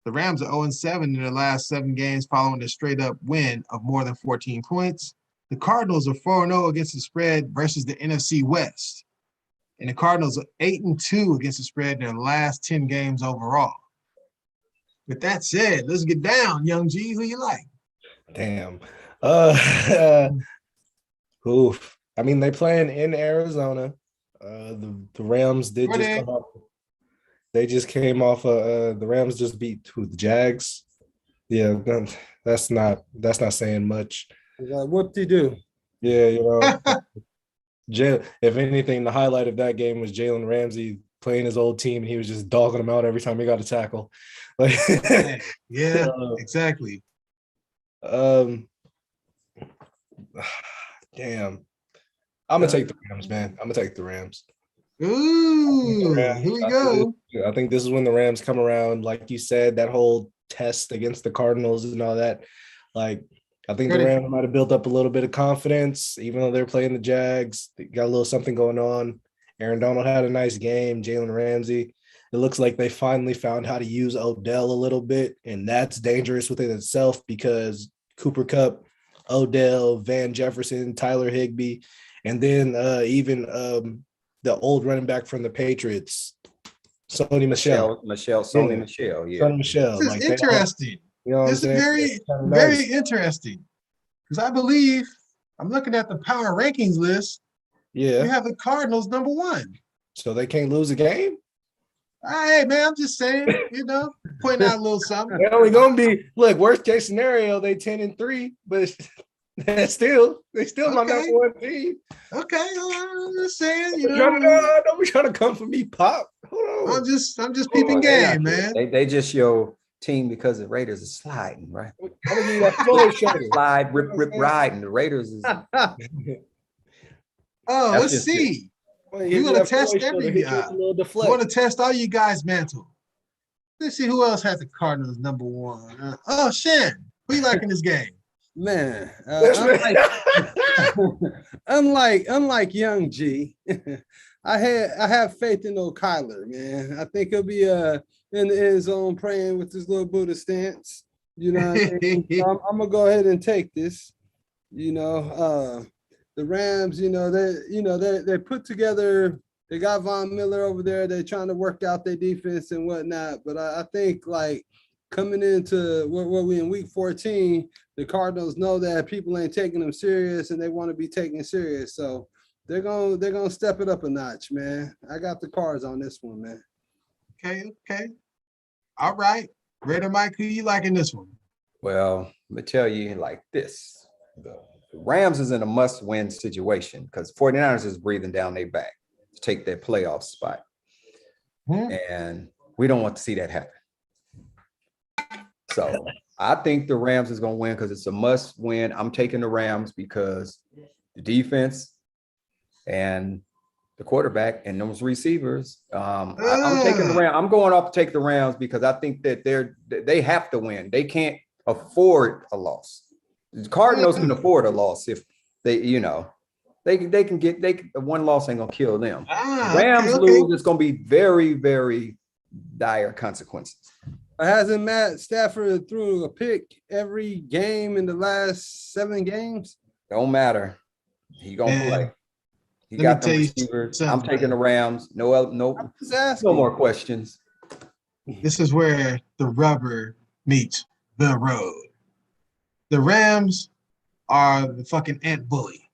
The Rams are 0-7 in their last 7 games following a straight-up win of more than 14 points. The Cardinals are 4-0 against the spread versus the NFC West. And the Cardinals are 8-2 against the spread in their last 10 games overall. With that said, let's get down, Young G. Who you like?
Damn. Oof. I mean, they playing in Arizona. The Rams did
Were
just
they?
come off. They just came off. The Rams just beat the Jags. Yeah, that's not saying much.
Like, whoop-de-doo.
Yeah, if anything, the highlight of that game was Jalen Ramsey playing his old team, and he was just dogging them out every time he got a tackle. Like,
yeah, exactly.
Damn. I'm gonna take the Rams, man. I'm gonna take the Rams.
Ooh, here we go.
I think this is when the Rams come around. Like you said, that whole test against the Cardinals and all that. Like, I think the Rams might have built up a little bit of confidence, even though they're playing the Jags. They got a little something going on. Aaron Donald had a nice game. Jalen Ramsey. It looks like they finally found how to use Odell a little bit, and that's dangerous within itself because Cooper Kupp, Odell, Van Jefferson, Tyler Higbee, and then even the old running back from the Patriots, Sony Michel.
Sony Michel, yeah.
Sony Michel.
This is interesting. This is very, very interesting. Because I believe I'm looking at the power rankings list.
Yeah.
You have the Cardinals number 1.
So they can't lose a game?
Hey, man, I'm just saying, pointing out a little something.
They're only gonna be worst case scenario, they 10-3, but they still my number 1 team.
Okay, I'm just saying,
Don't be trying to come for me, Pop. Hold
I'm just peeping game, man.
They just your team because the Raiders is sliding, right?
I'm gonna give you that floor shoulder.
Slide, rip, riding. The Raiders is.
Oh,
That's
let's
just
see.
We're
We're gonna test every
Hit you
guy.
with a little
We
deflect.
want to test all you guys' mantle. Let's see who else has the Cardinals number one. Shann, who you like in this game?
Man, unlike young G, I have faith in old Kyler, man. I think he'll be in the end zone praying with his little Buddha stance. You know what I mean? So I'm gonna go ahead and take this. You know, the Rams, they put together, they got Von Miller over there, they're trying to work out their defense and whatnot. But I think like coming into what we in week 14, the Cardinals know that people ain't taking them serious and they want to be taken serious. So they're gonna step it up a notch, man. I got the cards on this one, man.
Okay. All right. Raider Mike, who you like in this one?
Well, let me tell you like this. The Rams is in a must-win situation because 49ers is breathing down their back to take their playoff spot. And we don't want to see that happen. So I think the Rams is going to win because it's a must win. I'm taking the Rams because the defense and the quarterback and those receivers. I'm taking the Rams. I'm going off to take the Rams because I think that they have to win. They can't afford a loss. The Cardinals can afford a loss if they can get one loss ain't gonna kill them. Rams lose, it's gonna be very, very dire consequences.
Hasn't Matt Stafford threw a pick every game in the last 7 games?
Don't matter. He gonna play. He got the receivers. I'm taking the Rams. No more questions.
This is where the rubber meets the road. The Rams are the fucking ant bully.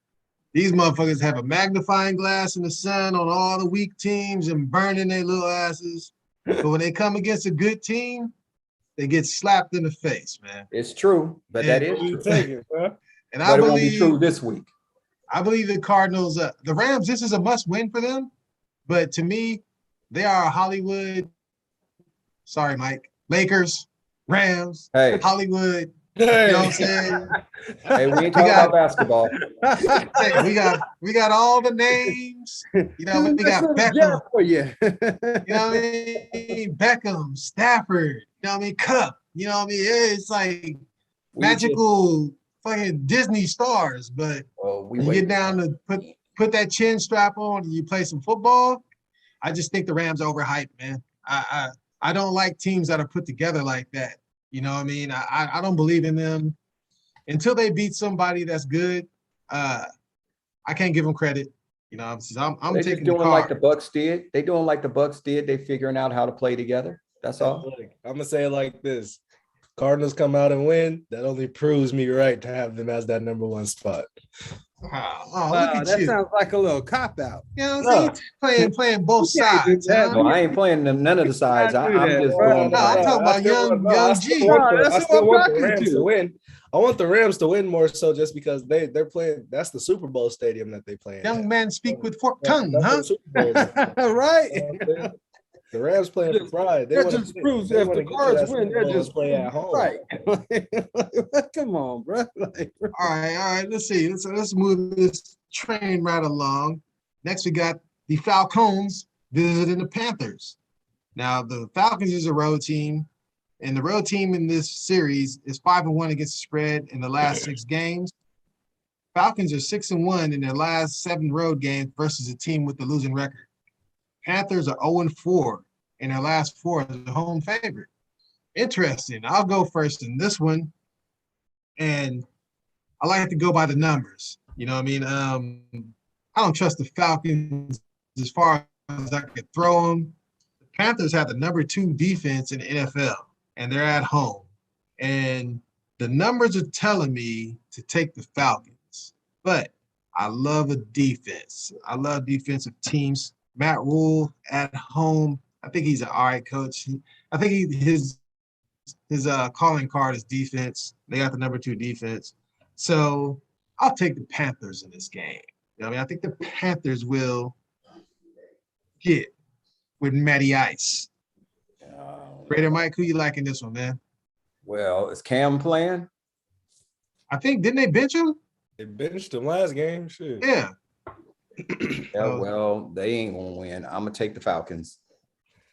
These motherfuckers have a magnifying glass in the sun on all the weak teams and burning their little asses. But when they come against a good team, they get slapped in the face, man.
It's true, but that is true.
And I believe
it won't be true this week.
I believe the Cardinals, the Rams, this is a must-win for them. But to me, they are a Hollywood. Sorry, Mike. Lakers, Rams, Hollywood. You know what I'm saying?
Hey, we ain't talking about basketball.
Hey, we got all the names. You know, we got Beckham
for you.
You know what I mean? Beckham, Stafford. You know what I mean? Cup. You know what I mean? It's like magical fucking Disney stars. But when you get down to put that chin strap on and you play some football, I just think the Rams are overhyped, man. I don't like teams that are put together like that. You know what I mean? I don't believe in them until they beat somebody that's good. I can't give them credit. You know, I'm
They're
taking
just doing like the Bucks did. They doing like the Bucks did. They figuring out how to play together. That's all.
Look, I'm gonna say it like this: Cardinals come out and win. That only proves me right to have them as that number 1 spot.
Wow, look at
that
you.
sounds like a little cop out.
You know what I'm saying? Playing both sides. Huh?
No, I ain't playing none of the sides. I'm just going.
No, I'm talking about young G.
I still want the Rams to win. I want the Rams to win more so just because they're playing. That's the Super Bowl stadium that they play in.
Young men speak with forked tongue, huh?
Right.
The Rams playing for pride.
That just proves if the Cards win, they're just
play at home.
Right. Come on, bro.
All right. Let's see. Let's move this train right along. Next, we got the Falcons visiting the Panthers. Now, the Falcons is a road team, and the road team in this series is 5-1 against the spread in the last 6 games. Falcons are 6-1 in their last 7 road games versus a team with the losing record. Panthers are 0-4 in their last 4 as a home favorite. Interesting. I'll go first in this one, and I like to go by the numbers. You know what I mean? I don't trust the Falcons as far as I could throw them. The Panthers have the number 2 defense in the NFL, and they're at home. And the numbers are telling me to take the Falcons. But I love a defense. I love defensive teams. Matt Rule at home, I think he's an all right coach. I think his calling card is defense. They got the number 2 defense. So I'll take the Panthers in this game. You know what I mean? I think the Panthers will get with Matty Ice. Raider Mike, who you liking this one, man?
Well, is Cam playing?
I think, didn't they bench him?
They benched him last game. Shit.
Yeah.
Yeah, well, they ain't gonna win. I'm gonna take the Falcons.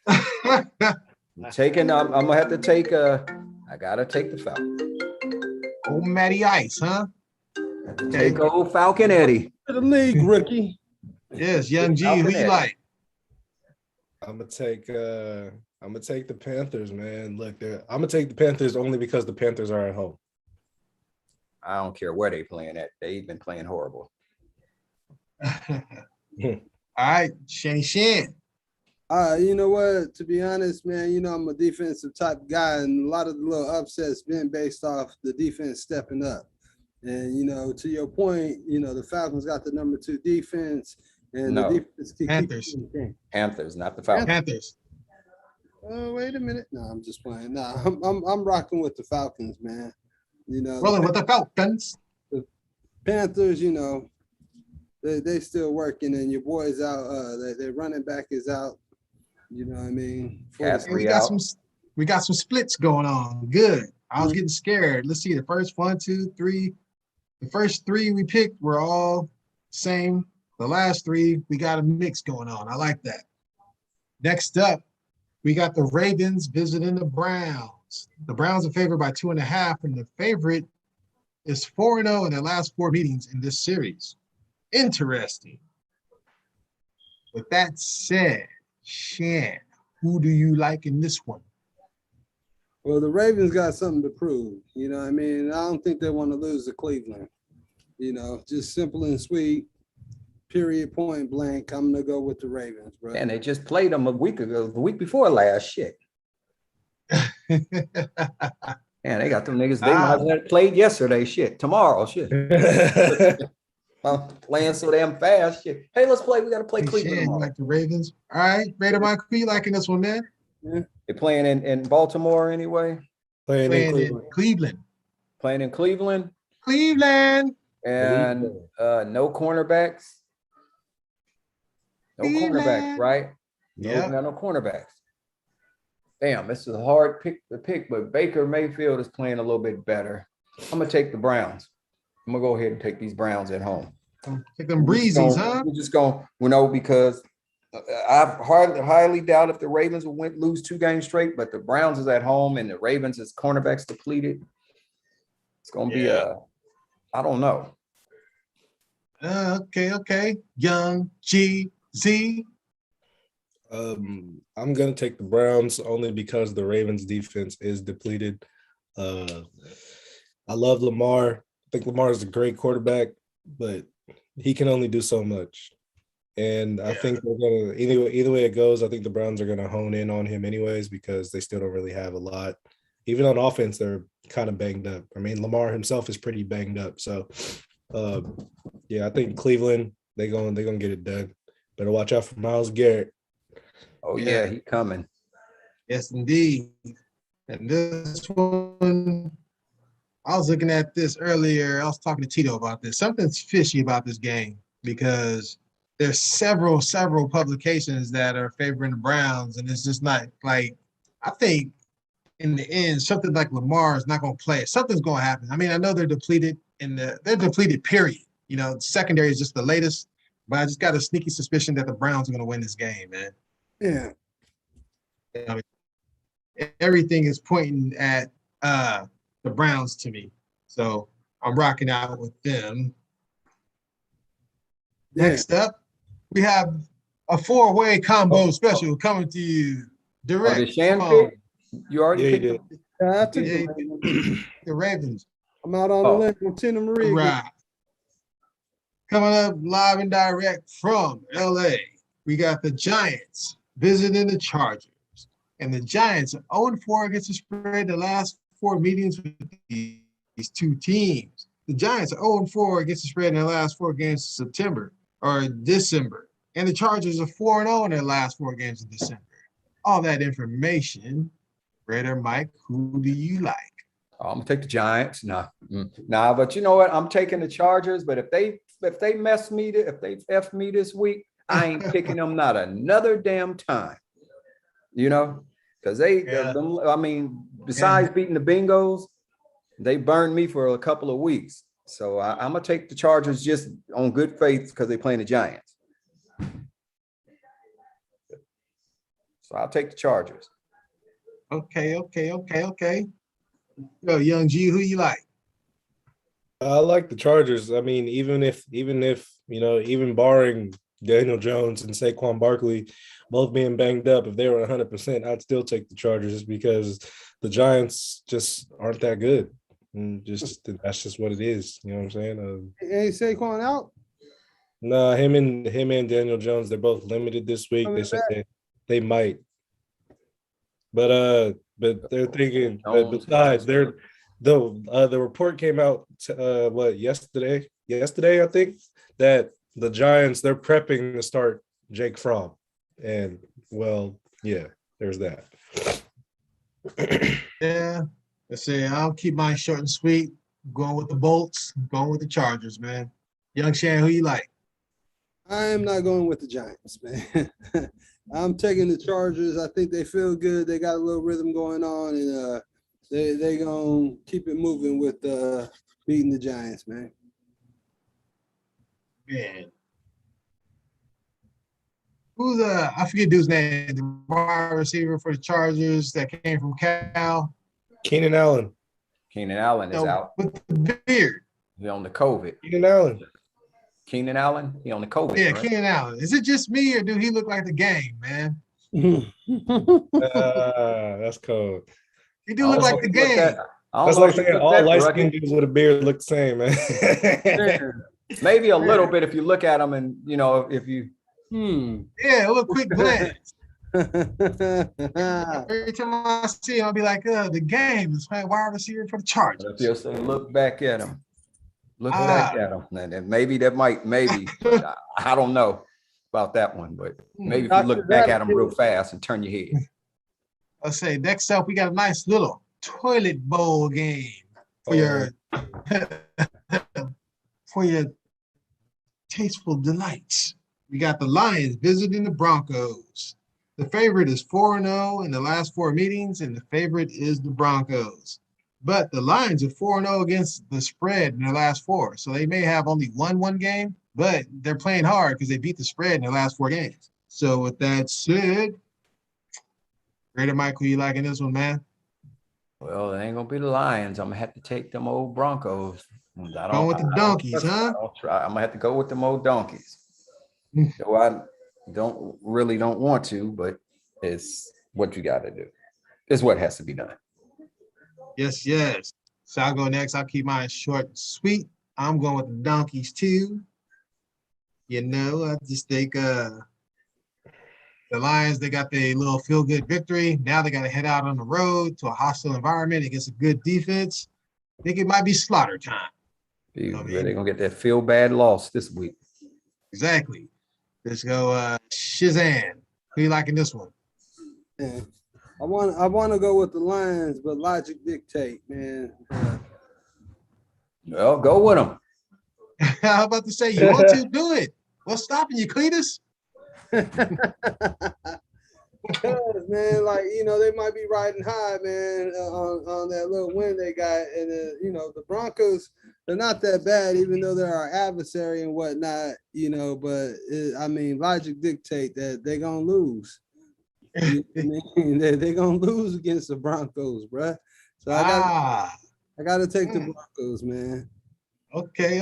I'm gonna have to take I gotta take the Falcons.
Old Matty Ice, huh?
Take old Falcon Eddie.
To the league, rookie.
Yes, Young G, who you like?
I'm gonna take the Panthers, man. Look, I'm gonna take the Panthers only because the Panthers are at home.
I don't care where they playing at. They've been playing horrible.
All right, Shanny Shan.
You know what? To be honest, man, you know I'm a defensive type guy, and a lot of the little upsets been based off the defense stepping up. And you know, to your point, you know the Falcons got the number 2 defense, and
No.
the defense can
Panthers.
keep them in the game.
Panthers, not the Falcons.
Panthers.
Oh, wait a minute. No, I'm just playing. No, I'm rocking with the Falcons, man. You know,
Rolling with the Falcons.
Panthers, you know, they still working, and your boy's out. Their running back is out. You know what I mean?
Cats
We
Three
got
out.
we got some splits going on. Good. I was getting scared. Let's see. The first 1, 2, 3. The first 3 we picked were all same. The last 3, we got a mix going on. I like that. Next up, we got the Ravens visiting the Browns. The Browns are favored by 2.5, and the favorite is 4-0 in their last 4 meetings in this series. Interesting. With that said, Shan, who do you like in this one?
Well, the Ravens got something to prove. You know what I mean? I don't think they want to lose to Cleveland. You know, just simple and sweet, period, point blank. I'm going to go with the Ravens, bro.
And they just played them a week ago, the week before last. Shit. Man, they got them niggas. They might as well have played yesterday. Shit. Tomorrow. Shit. Playing so damn fast. Shit. Hey, let's play. We got to play Cleveland
Shan, you
tomorrow.
like the Ravens? All right, Raider Mike, who you liking this one, man?
They're playing in Baltimore anyway.
Playing in
Playing
Cleveland.
in Cleveland.
Playing in Cleveland.
Cleveland.
And no cornerbacks. No cornerbacks,
Cleveland.
right?
Yep.
No cornerbacks. Damn, this is a hard pick to pick, but Baker Mayfield is playing a little bit better. I'm gonna take the Browns. I'm gonna go ahead and take these Browns at home.
Take them breezies, huh?
We're just going, because I highly doubt if the Ravens will lose 2 games straight, but the Browns is at home and the Ravens is cornerbacks depleted. It's gonna be I don't know.
Okay. Young G Z.
I'm gonna take the Browns only because the Ravens defense is depleted. I love Lamar. I think Lamar is a great quarterback, but he can only do so much. And I think they're gonna either way it goes, I think the Browns are gonna hone in on him anyways because they still don't really have a lot. Even on offense, they're kind of banged up. I mean, Lamar himself is pretty banged up. So I think Cleveland, they're gonna get it done. Better watch out for Myles Garrett.
Oh yeah, he coming.
Yes, indeed. And this one, I was looking at this earlier. I was talking to Tito about this. Something's fishy about this game because there's several publications that are favoring the Browns, and it's just not like I think in the end something like Lamar is not going to play. Something's going to happen. I mean, I know they're depleted they're depleted. Period. You know, secondary is just the latest, but I just got a sneaky suspicion that the Browns are going to win this game, man.
Yeah.
I mean, everything is pointing at the Browns to me, so I'm rocking out with them. Next up, we have a 4-way combo special coming to you direct.
The Shan
from
pick? You already
Yeah,
picked
I took
the Ravens.
I'm out on the limb with Tina Marie.
Right. Coming up live and direct from LA, we got the Giants visiting the Chargers. And the Giants are 0-4 against the spread the last 4 meetings with these 2 teams. The Giants are 0-4 against the spread in their last 4 games of December. And the Chargers are 4-0 in their last 4 games of December. All that information, Raider Mike, who do you like?
I'm gonna take the Giants. Nah, but you know what? I'm taking the Chargers. But if they mess me, if they F me this week, I ain't picking them not another damn time. you know, because
Yeah.
I mean, besides beating the Bengals, they burned me for a couple of weeks. So I'm gonna take the Chargers just on good faith because they're playing the Giants. So I'll take the Chargers.
Okay. Yo, Young G, who you like?
I like the Chargers. I mean, even if even barring Daniel Jones and Saquon Barkley both being banged up, if they were 100%, I'd still take the Chargers because the Giants just aren't that good. And that's just what it is. You know what I'm saying?
Ain't Saquon out?
Nah, him and Daniel Jones, they're both limited this week. They said they might, but they're thinking. But besides, the report came out yesterday I think, that the Giants, they're prepping to start Jake Fromm, and well, yeah, there's that.
Yeah. Let's say I'll keep mine short and sweet. Going with the Bolts, going with the Chargers, man. Young Shan, who you like?
I am not going with the Giants, man. I'm taking the Chargers. I think they feel good. They got a little rhythm going on, and they gonna keep it moving with beating the Giants, man.
Man. Who's I forget dude's name, the wide receiver for the Chargers that came from Cal.
Keenan Allen.
Keenan Allen is out.
With the beard.
He on the COVID.
Keenan Allen.
Keenan Allen, he on the COVID.
Yeah,
right?
Keenan Allen. Is it just me or do he look like the game, man?
That's cold.
He do look like the game.
That's like saying all light-skinned dudes with a beard look the same, man.
Maybe a little bit if you look at him and, if you.
Yeah, a little quick glance. Every time I see him, I'll be like, the game is playing wide receiver for the Chargers.
If you'll say, look back at him. Look back at him. And maybe I don't know about that one, but maybe if you look back at him real fast and turn your head.
Let's say next up, we got a nice little toilet bowl game for your for your tasteful delights. We got the Lions visiting the Broncos. The favorite is 4-0 in the last 4 meetings, and the favorite is the Broncos. But the Lions are 4-0 against the spread in their last 4. So they may have only won 1 game, but they're playing hard because they beat the spread in their last 4 games. So with that said, Raider Mike, who you liking this one, man?
Well, it ain't going to be the Lions. I'm going to have to take them old Broncos.
Going with the donkeys, huh?
I'm going to have to go with them old donkeys. So I don't want to, but it's what you got to do. It's what has to be done.
Yes. So I'll go next. I'll keep mine short and sweet. I'm going with the donkeys too. I just think the Lions, they got the little feel-good victory. Now they got to head out on the road to a hostile environment against a good defense. I think it might be slaughter time.
They're going to get that feel-bad loss this week.
Exactly. Let's go Shazam. Who you liking this one?
Yeah. I want to go with the Lions, but logic dictate, man.
Well, go with them.
I was about to say, you want to do it. What's stopping you, Cletus?
Because, man, they might be riding high, man, on that little win they got. And, the Broncos, they're not that bad, even though they're our adversary and whatnot, but, logic dictate that they're going to lose. They're going to lose against the Broncos, bro. So I got to take the Broncos, man.
Okay.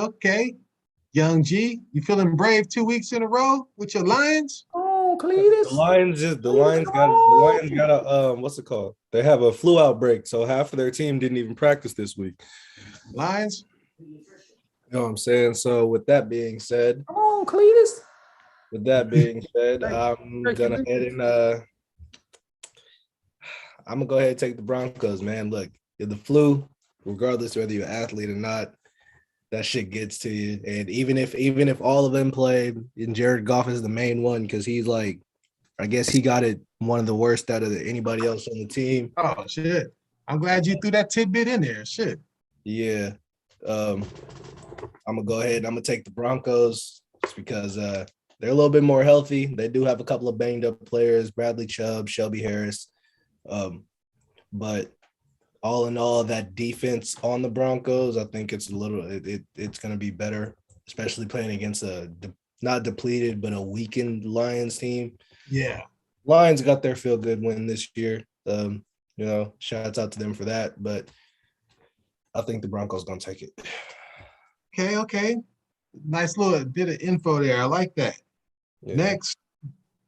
Young G, you feeling brave 2 weeks in a row with your Lions?
Oh, Cletus.
The Lions got a what's it called? They have a flu outbreak, so half of their team didn't even practice this week.
Lions?
You know what I'm saying? So with that being said,
Come on, Cletus.
I'm gonna go ahead and take the Broncos, man. Look, the flu, regardless whether you're an athlete or not, that shit gets to you. And even if all of them played, and Jared Goff is the main one because he's like, I guess he got it one of the worst out of anybody else on the team.
Oh shit! I'm glad you threw that tidbit in there. Shit.
Yeah. I'm gonna go ahead. I'm gonna take the Broncos just because they're a little bit more healthy. They do have a couple of banged up players, Bradley Chubb, Shelby Harris. But all in all, that defense on the Broncos, I think it's it's going to be better, especially playing against not depleted, but a weakened Lions team.
Yeah.
Lions got their feel good win this year. Shouts out to them for that. But I think the Broncos going to take it.
Okay. Nice little bit of info there. I like that.
Yeah.
Next,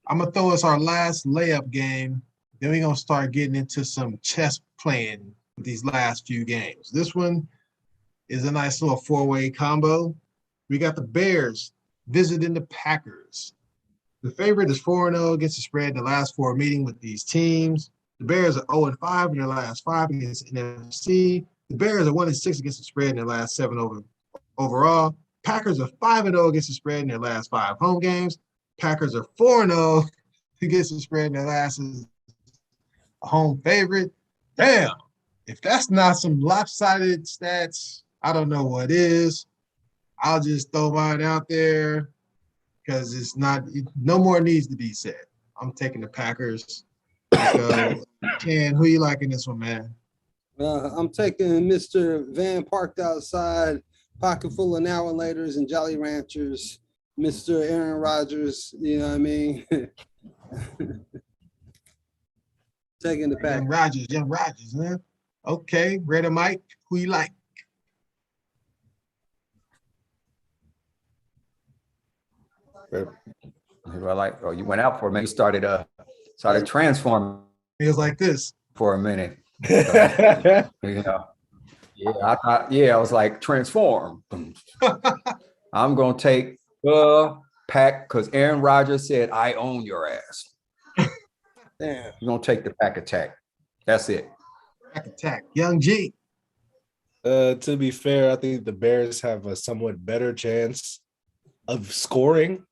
I'm going to throw us our last layup game. Then we're going to start getting into some chess playing with these last few games. This one is a nice little four-way combo. We got the Bears visiting the Packers. The favorite is 4-0 against the spread in the last 4 meetings with these teams. The Bears are 0-5 in their last 5 against NFC. The Bears are 1-6 against the spread in their last 7 overall. Packers are 5-0 against the spread in their last 5 home games. Packers are 4-0 against the spread in their last home favorite. Damn, if that's not some lopsided stats, I don't know what is. I'll just throw mine out there because no more needs to be said. I'm taking the Packers. So, Ken, who you liking this one, man?
I'm taking Mr. Van Parked outside, pocket full of now and laters and Jolly Ranchers, Mr. Aaron Rodgers. You know what I mean? Taking the pack.
Young Rodgers, man. Okay, Red Mike, who you like?
You went out for a minute. You started transforming.
Feels like this
for a minute. I was like, transform. I'm gonna take the pack because Aaron Rodgers said, "I own your ass."
Damn.
You're gonna take the pack attack. That's it.
Pack attack. Young G.
To be fair, I think the Bears have a somewhat better chance of scoring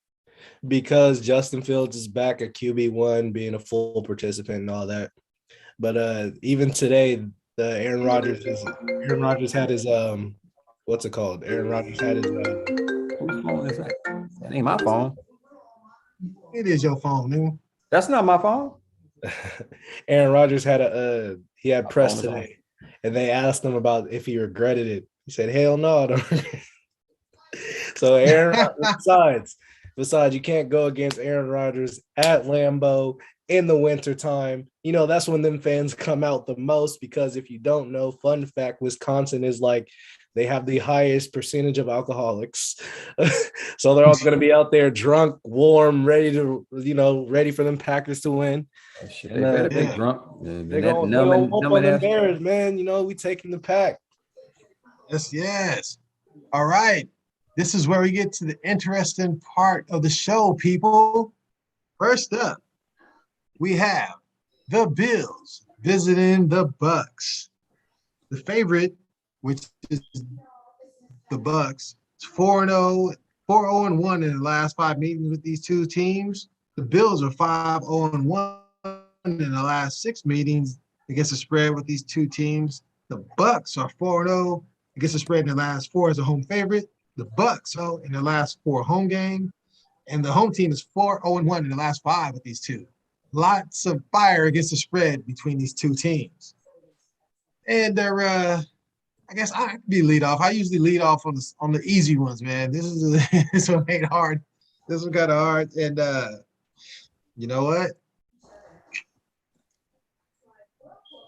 because Justin Fields is back at QB1, being a full participant and all that. But even today, Aaron Rodgers had his what's it called? Aaron Rodgers had his
whose phone is that? That ain't my phone.
It is your phone, man.
That's not my phone.
Aaron Rodgers had he had press today, and they asked him about if he regretted it. He said, "Hell no, I don't." So Aaron, besides, you can't go against Aaron Rodgers at Lambeau in the wintertime. You know, that's when them fans come out the most because if you don't know, fun fact, Wisconsin is like, they have the highest percentage of alcoholics. So they're all going to be out there drunk, warm, ready for them Packers to win.
Oh, shit, they better be drunk.
They're going to whoop on them Bears, man. You know, we taking the pack.
Yes. All right. This is where we get to the interesting part of the show, people. First up, we have the Bills visiting the Bucks. The favorite, which is the Bucks, is 4-0 in the last 5 meetings with these two teams. The Bills are 5-0 in the last 6 meetings against the spread with these two teams. The Bucks are 4-0 against the spread in the last 4 as a home favorite. The Bucks in the last 4 home games, and the home team is 4-0 in the last 5 with these two. Lots of fire against the spread between these two teams. And they're, I guess I could be lead off. I usually lead off on the easy ones, man. This one ain't hard. This one kind of hard. And you know what?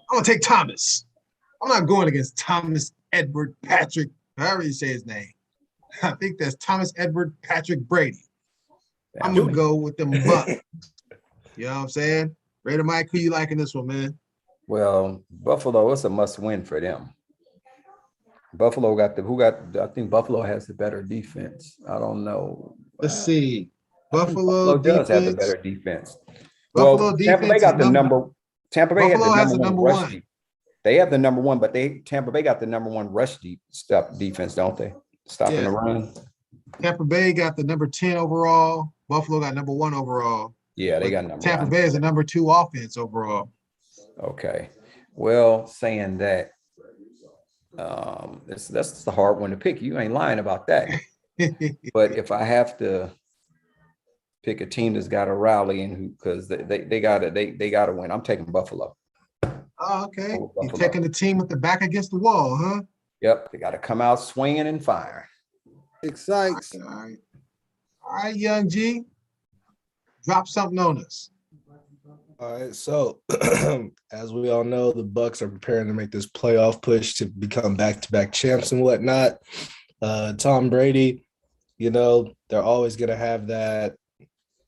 I'm gonna take Thomas. I'm not going against Thomas Edward Patrick, however you say his name. I think that's Thomas Edward Patrick Brady. I'm gonna go with them Bucks. You know what I'm saying? Raider Mike, who you liking this one, man?
Well, Buffalo, it's a must-win for them. Buffalo I think Buffalo has the better defense. I don't know.
Let's see. Buffalo
does have the better defense.
Buffalo
well,
defense
Tampa Bay got the number. Tampa Bay has the number one rush. They have the number one, but Tampa Bay got the number one rush defense, don't they? Stopping the run.
Tampa Bay got the number 10 overall. Buffalo got number 1 overall.
Yeah, they got number 1.
Tampa Bay is the number 2 offense overall.
Okay. Well, saying that, that's the hard one to pick. You ain't lying about that. But if I have to pick a team that's got to rally and because they gotta win. I'm taking Buffalo.
Oh, okay.
Oh,
You're
Buffalo.
taking the team with the back against the wall, huh?
Yep, they got to come out swinging and firing.
Excites.
All right. All right, Young G. Drop something on us.
All right, so as we all know, the Bucks are preparing to make this playoff push to become back-to-back champs and whatnot. Tom Brady, you know, they're always gonna have that.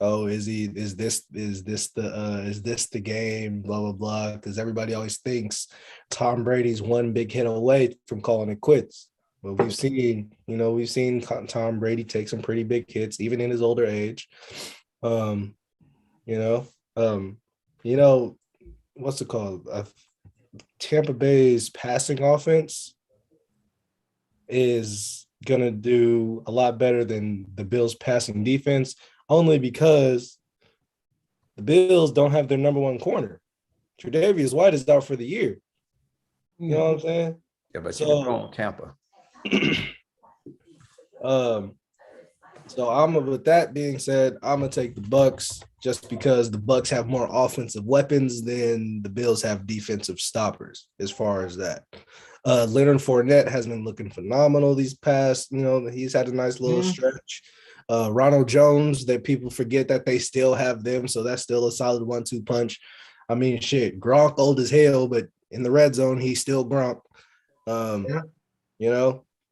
Oh, is this the game? Blah blah blah. Because everybody always thinks Tom Brady's one big hit away from calling it quits. But we've seen Tom Brady take some pretty big hits, even in his older age. What's it called? Tampa Bay's passing offense is gonna do a lot better than the Bills' passing defense, only because the Bills don't have their number one corner. Tre'Davious White is out for the year. You know what I'm saying?
Yeah, but you're wrong, Tampa.
So with that being said, I'm gonna take the Bucks just because the Bucks have more offensive weapons than the Bills have defensive stoppers as far as that. Leonard Fournette has been looking phenomenal these past, he's had a nice little stretch. Ronald Jones, that people forget that they still have them, so that's still a solid 1-2 punch. I mean, shit, Gronk old as hell, but in the red zone, he's still Gronk.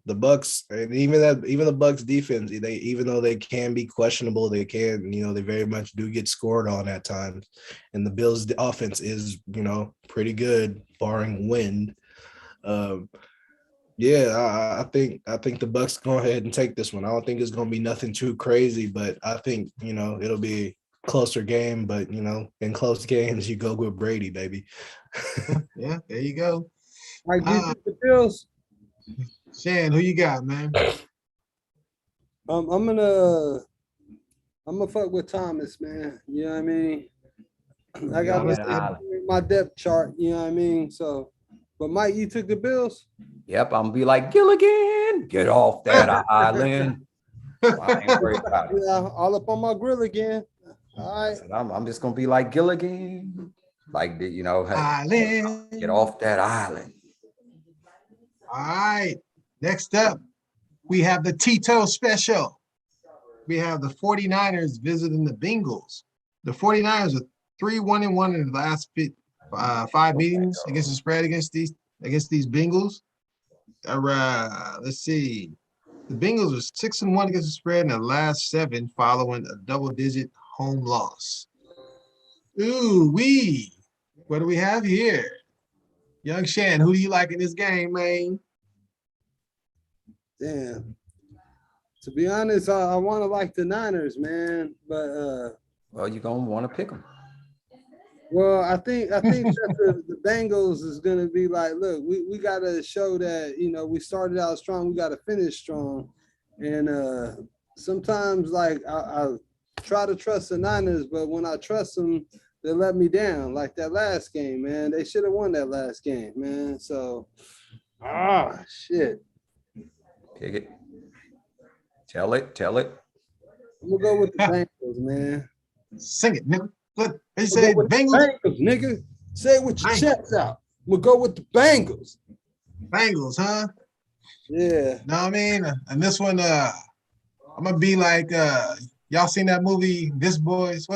The Bucks, and even the Bucks defense, even though they can be questionable, they very much do get scored on at times. And the Bills' offense is, pretty good, barring wind. I think the Bucks go ahead and take this one. I don't think it's gonna be nothing too crazy, but I think it'll be a closer game. But in close games, you go with Brady, baby.
Yeah, there you go.
I give you the Bills.
Shan, who you got, man?
I'm gonna fuck with Thomas, man. You know what I mean? I got my depth chart. You know what I mean? So, but Mike, you took the Bills.
Yep, I'm gonna be like Gilligan. Get off that island. I ain't worried about it.
Yeah, all up on my grill again. All right.
I'm just gonna be like Gilligan, like hey,
Island.
get off that island.
All right. Next up, we have the Tito special. We have the 49ers visiting the Bengals. The 49ers are 3-1-1 in the last 5 meetings against the spread against these Bengals. Let's see. The Bengals are 6-1 against the spread in the last 7 following a double-digit home loss. Ooh, what do we have here? Young Shan, who do you like in this game, man?
Damn. To be honest, I want to like the Niners, man. But
well, you're gonna want to pick them.
Well, I think that the Bengals is gonna be like, look, we gotta show that we started out strong, we gotta finish strong, and sometimes like I try to trust the Niners, but when I trust them, they let me down. Like that last game, man, they should have won that last game, man. So, shit.
Pick it. Tell it.
I'm gonna go with the Bengals, man.
Sing it, nigga. What? They say Bengals?
Bengals, nigga. Say it with your chest out. I'm gonna go with the Bengals.
Bengals, huh?
Yeah.
Know what I mean? And this one, I'm gonna be like, y'all seen that movie, This Boy's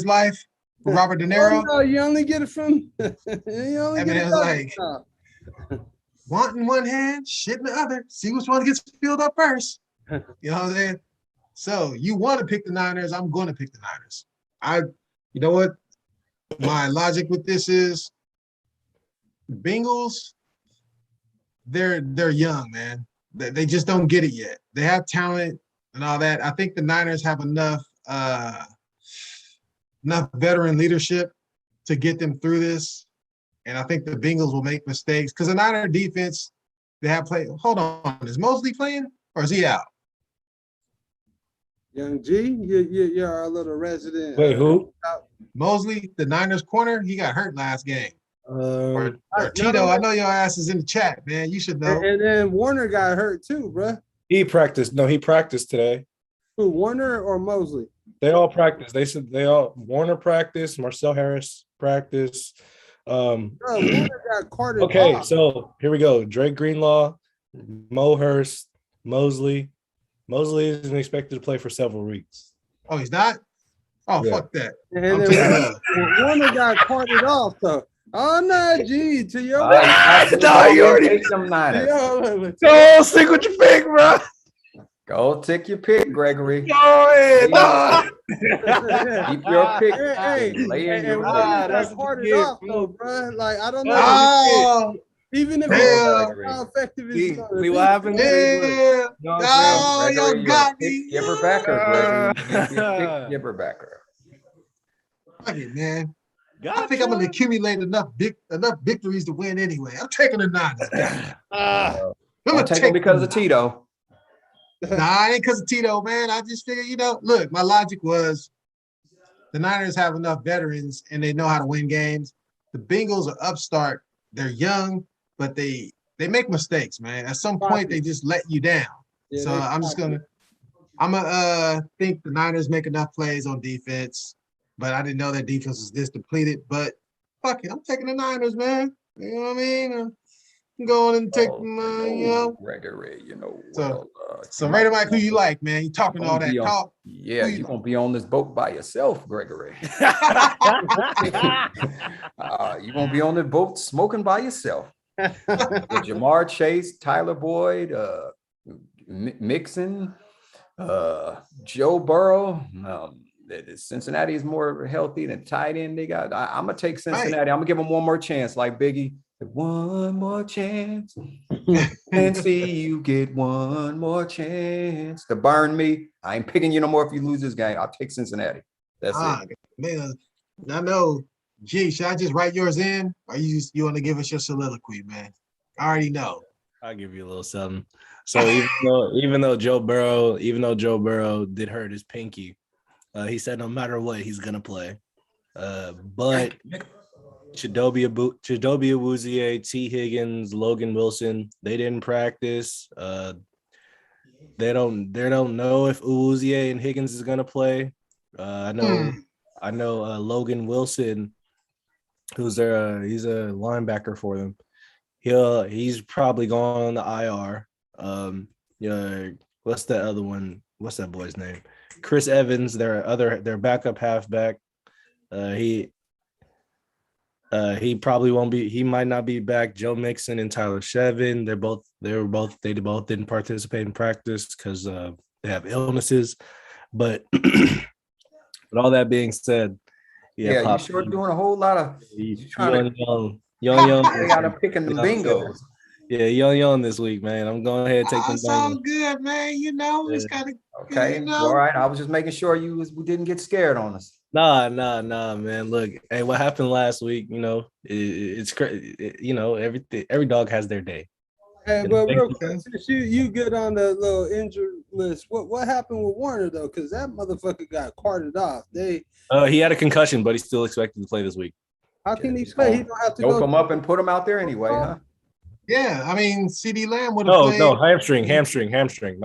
Life? With Robert De Niro?
Oh, no, you only get it from it's
like wanting one hand, shit in the other. See which one gets filled up first. You know what I'm saying? So you want to pick the Niners? I'm going to pick the Niners. You know what? My logic with this is Bengals. They're young, man. They just don't get it yet. They have talent and all that. I think the Niners have enough veteran leadership to get them through this. And I think the Bengals will make mistakes because the Niner defense, they have played. Hold on, is Mosley playing or is he out?
Young G, you're our little resident.
Wait, who?
Mosley, the Niners corner, he got hurt last game. Or Tito,
no.
I know your ass is in the chat, man. You should know.
And then Warner got hurt too, bro.
He practiced. No, he practiced today.
Who, Warner or Mosley?
They all practice. They said they all Warner practice, Marcel Harris practice.
Bro, Warner got carted
Okay,
off.
so here we go. Drake Greenlaw, Mo Hurst, Mosley. Mosley isn't expected to play for several weeks.
Oh, he's not? Oh,
Yeah.
fuck that.
And
I'm
then
taking
Warner got carted off. So, oh no, G, to your
No, you already-
take them Niners.
Go stick with your pick, bro.
Go take your pick, Gregory.
Go ahead. No.
Keep your pick.
Hey,
Lay in your
Warner
pick.
that's
got
what
carted
you get,
off though, bro. Like I don't know.
Oh,
Even if
damn.
it's how effective
See,
it's gonna
see
be.
what happened?
yeah.
You know what I'm saying?
No, y'all
Gregory,
got
you're a
me.
pick giver backer, Gregory. You're a pick giver backer.
Fuck it, man. I think I'm gonna accumulate enough victories to win anyway. I'm taking the Niners. I'm
Don't
gonna
take them because of Tito.
Nah, it ain't because of Tito, man. I just figured, look, my logic was the Niners have enough veterans and they know how to win games. The Bengals are upstart. They're young, but they make mistakes, man. At some point, they just let you down.
Yeah,
So I'm gonna think the Niners make enough plays on defense, but I didn't know their defense was this depleted. But fuck it, I'm taking the Niners, man. You know what I mean? I'm going and take them,
Gregory,
So-
well.
So Raider Mike, who you like, man? You talking all that talk?
Yeah, you're gonna be on this boat by yourself, Gregory. You're gonna be on the boat smoking by yourself. With Jamar Chase, Tyler Boyd, Mixon, Joe Burrow. Cincinnati is more healthy than tight end they got. I'm gonna take Cincinnati. I'm gonna give them one more chance, like Biggie. One more chance and see you get one more chance to burn me. I ain't picking you no more if you lose this game. I'll take Cincinnati. That's it.
Man, I know. Gee, should I just write yours in, or you want to give us your soliloquy, man? I already know.
I'll give you a little something. So even though Joe Burrow did hurt his pinky, he said no matter what he's gonna play. But Chidobe Awuzie, T. Higgins, Logan Wilson, they didn't practice. They don't know if Awuzie and Higgins is gonna play. I know Logan Wilson, he's a linebacker for them. He's probably going on the IR. What's that other one? What's that boy's name? Chris Evans, their backup halfback. He probably won't be. He might not be back. Joe Mixon and Tyler Shevin. They both didn't participate in practice because they have illnesses. But but all that being said,
Yeah, you sure doing a whole lot of
young.
They got to picking the
Young,
Bengals.
Yeah, young this week, man. I'm going ahead and take them.
It's all good, man. It's gotta.
Okay, all right. I was just making sure we didn't get scared on us.
Nah, man. Look, hey, what happened last week? It's crazy. Every dog has their day.
Hey, but real quick, since you get on the little injury list, what happened with Warner though? Because that motherfucker got carted off.
He had a concussion, but he's still expected to play this week.
How can he play? He don't have to
Don't
go.
come up and put him out there anyway, huh?
Yeah, I mean, CD Lamb would have played.
No, hamstring. My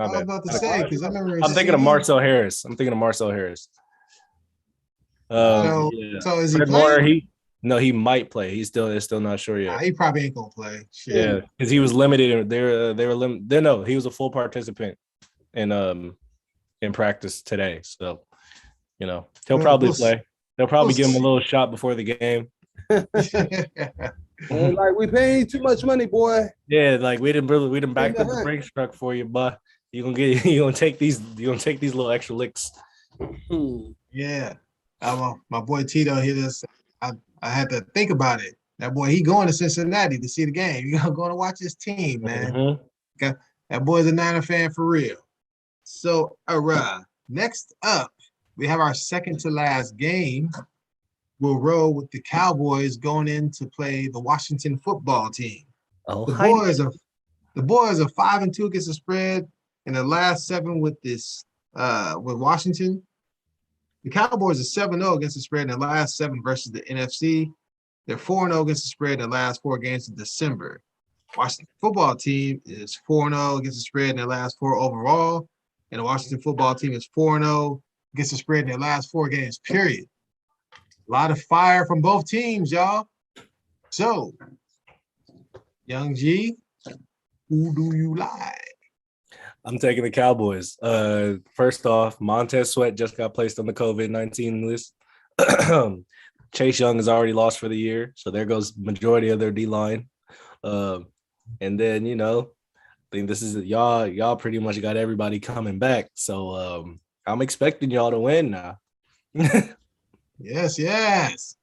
I was
bad.
about to say because I remember.
I'm thinking of Marcel Harris.
So is he
Fred
playing?
Warner, he might play. He's still not sure yet.
He probably ain't gonna play. Shit.
Yeah, because he was limited. They were limited. No, he was a full participant in practice today. So, he'll probably play. They'll probably give him a little shot before the game.
Like we paying too much money, boy.
Yeah, like we didn't back up the brakes truck for you, but you gonna take these little extra licks.
Yeah, my boy Tito hit us. I had to think about it. That boy, he going to Cincinnati to see the game. You going to watch his team, man.
Mm-hmm.
That boy's a Niner fan for real. So, next up, we have our second to last game. We'll roll with the Cowboys going in to play the Washington football team. The boys are 5-2 against the spread in the last 7 with Washington. The Cowboys are 7-0 against the spread in the last 7 versus the NFC. They're 4-0 against the spread in the last 4 games in December. Washington football team is 4-0 against the spread in their last 4 overall. And the Washington football team is 4-0 against the spread in their last 4 games, period. A lot of fire from both teams, y'all. So, Young G, who do you like?
I'm taking the Cowboys. First off, Montez Sweat just got placed on the COVID-19 list. Chase Young is already lost for the year, so there goes majority of their D-line. And then, I think this is y'all pretty much got everybody coming back. So I'm expecting y'all to win now.
Yes.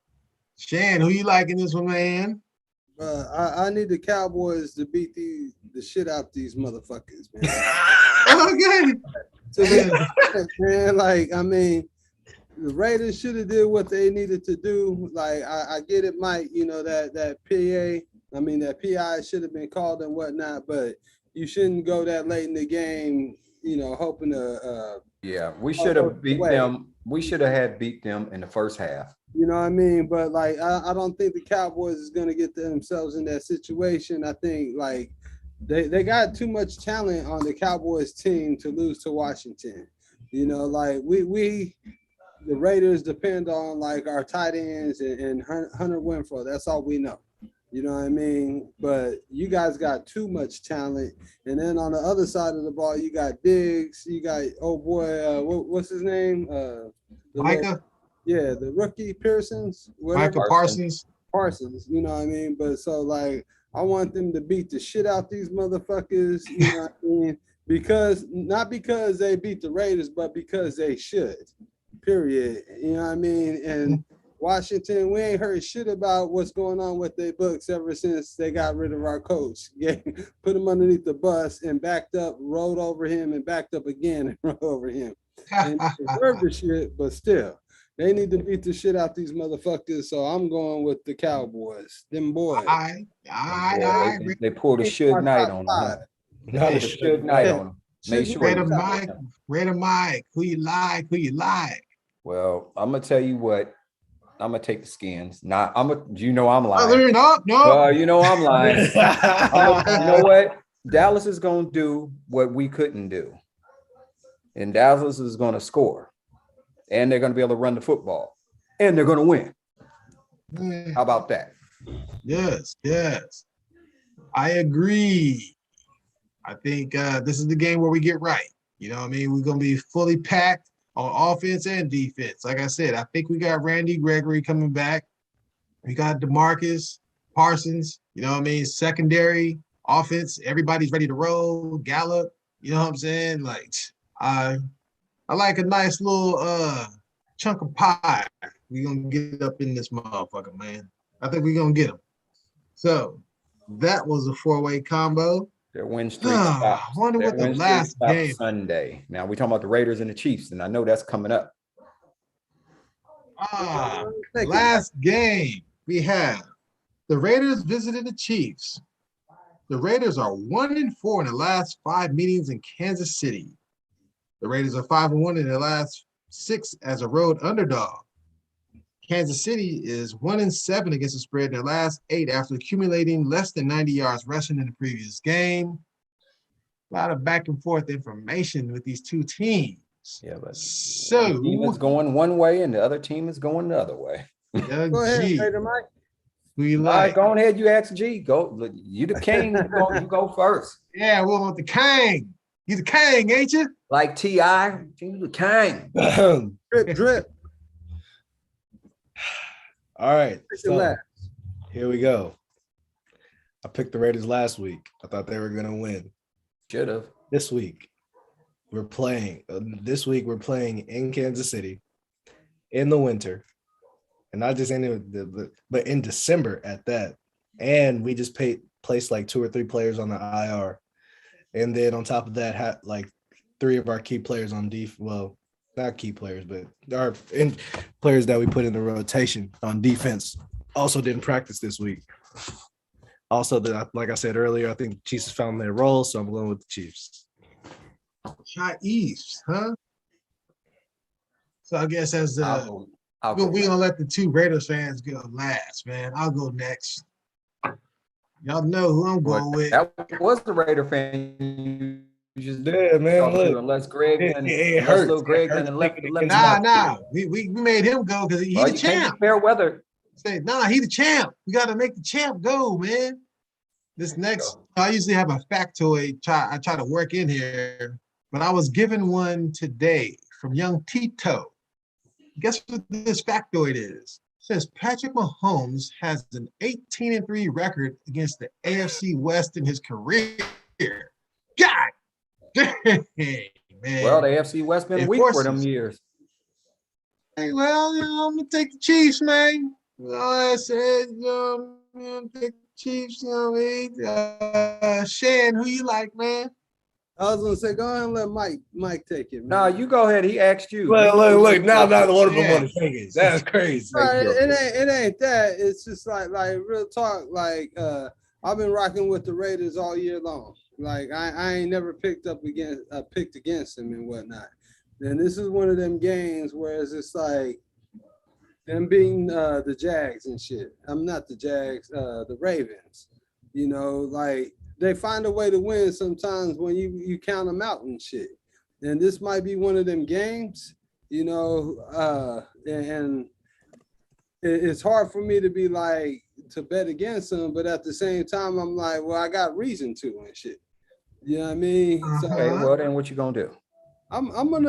Shan, who you liking this one, man?
I need the Cowboys to beat the shit out these motherfuckers, man.
Okay.
Man, like, I mean, the Raiders should have did what they needed to do. Like, I get it, Mike, that PI should have been called and whatnot, but you shouldn't go that late in the game, hoping to
Yeah, we should have beat them. We should have had beat them in the first half.
You know what I mean? But like, I don't think the Cowboys is going to get themselves in that situation. I think like they got too much talent on the Cowboys team to lose to Washington. Like we the Raiders depend on like our tight ends and Hunter Winfrey. That's all we know. You know what I mean? But you guys got too much talent. And then on the other side of the ball, you got Diggs. You got, what's his name?
Micah?
The rookie Pearsons.
Micah Parsons.
Parsons, you know what I mean? But so, like, I want them to beat the shit out these motherfuckers, you know what I mean? Not because they beat the Raiders, but because they should, period. You know what I mean? And Washington, we ain't heard shit about what's going on with their books ever since they got rid of our coach. Put him underneath the bus and backed up, rolled over him and backed up again and rolled over him. And deserve the shit, but still, they need to beat the shit out these motherfuckers. So I'm going with the Cowboys. Them boys.
They pulled a Suge Knight on them. Not a Suge Knight on them. Make sure.
Raider Mike, who you like?
Well, I'm gonna tell you what. I'm gonna take the Skins. I'm lying.
No.
I'm lying. You know what? Dallas is gonna do what we couldn't do, and Dallas is gonna score, and they're gonna be able to run the football, and they're gonna win. How about that?
Yes. I agree. I think this is the game where we get right. You know what I mean? We're gonna be fully packed on offense and defense. Like I said, I think we got Randy Gregory coming back. We got DeMarcus, Parsons, you know what I mean? Secondary, offense, everybody's ready to roll. Gallup, you know what I'm saying? Like, I like a nice little chunk of pie. We're going to get up in this motherfucker, man. I think we're going to get them. So, that was a 4-way combo.
Their win streak stops.
I wonder what the last game.
Sunday. Now we're talking about the Raiders and the Chiefs, and I know that's coming up.
Last game we have the Raiders visited the Chiefs. The Raiders are 1-4 in the last 5 meetings in Kansas City. The Raiders are 5-1 in their last 6 as a road underdog. Kansas City is 1-7 against the spread in their last 8 after accumulating less than 90 yards rushing in the previous game. A lot of back and forth information with these two teams.
Yeah, but
so
one team is going one way and the other team is going the other way.
Go ahead, Raider Mike.
Who you
All
like?
right, go ahead. You ask G. Go. You the king. You go first.
Yeah, we want the king. You the king, ain't you?
Like T.I. You the king.
Drip.
All right, so here we go. I picked the Raiders last week. I thought they were going to win.
Should have.
This week, we're playing in Kansas City in the winter. And not just but in December at that. And we just placed like 2 or 3 players on the IR. And then on top of that, had like 3 of our key players on defense. Well, not key players, but our players that we put in the rotation on defense also didn't practice this week. Also, like I said earlier, I think the Chiefs found their role, so I'm going with the Chiefs.
Chiefs, huh? So I guess as
I'll
we're gonna let the 2 Raiders fans go last, man. I'll go next. Y'all know who I'm going with.
That was the Raider fan
You just did, man.
Talk to
Look,
unless Greg and
it
unless
hurts.
little Greg
It hurts
and left
thinking it
Nah. We made him go because he
Well,
the
you can't
champ.
be fair weather.
Say, nah, he the champ. We got to make the champ go, man. This next, I usually have a factoid. I try to work in here, but I was given one today from young Tito. Guess what this factoid is? It says Patrick Mahomes has an 18-3 record against the AFC West in his career. God dang, man.
Well, the AFC West been weak for them years.
Hey, well, I'm gonna take the Chiefs, man. I said, I'm gonna take the Chiefs. Shan, who you like, man?
I was gonna say, go ahead and let Mike take it. Man.
No, you go ahead. He asked you.
Look. Now one of them
Yeah.
want to take it. That's crazy.
It ain't that. It's just like real talk. I've been rocking with the Raiders all year long. Like I ain't never picked against them and whatnot. And this is one of them games where it's just like them beating the Jags and shit. I'm not the Jags, the Ravens. You know, like they find a way to win sometimes when you count them out and shit. And this might be one of them games, you know, and it's hard for me to be like to bet against them, but at the same time, I'm like, well, I got reason to and shit. You know what I mean? So,
Okay, well then what you gonna do?
I'm gonna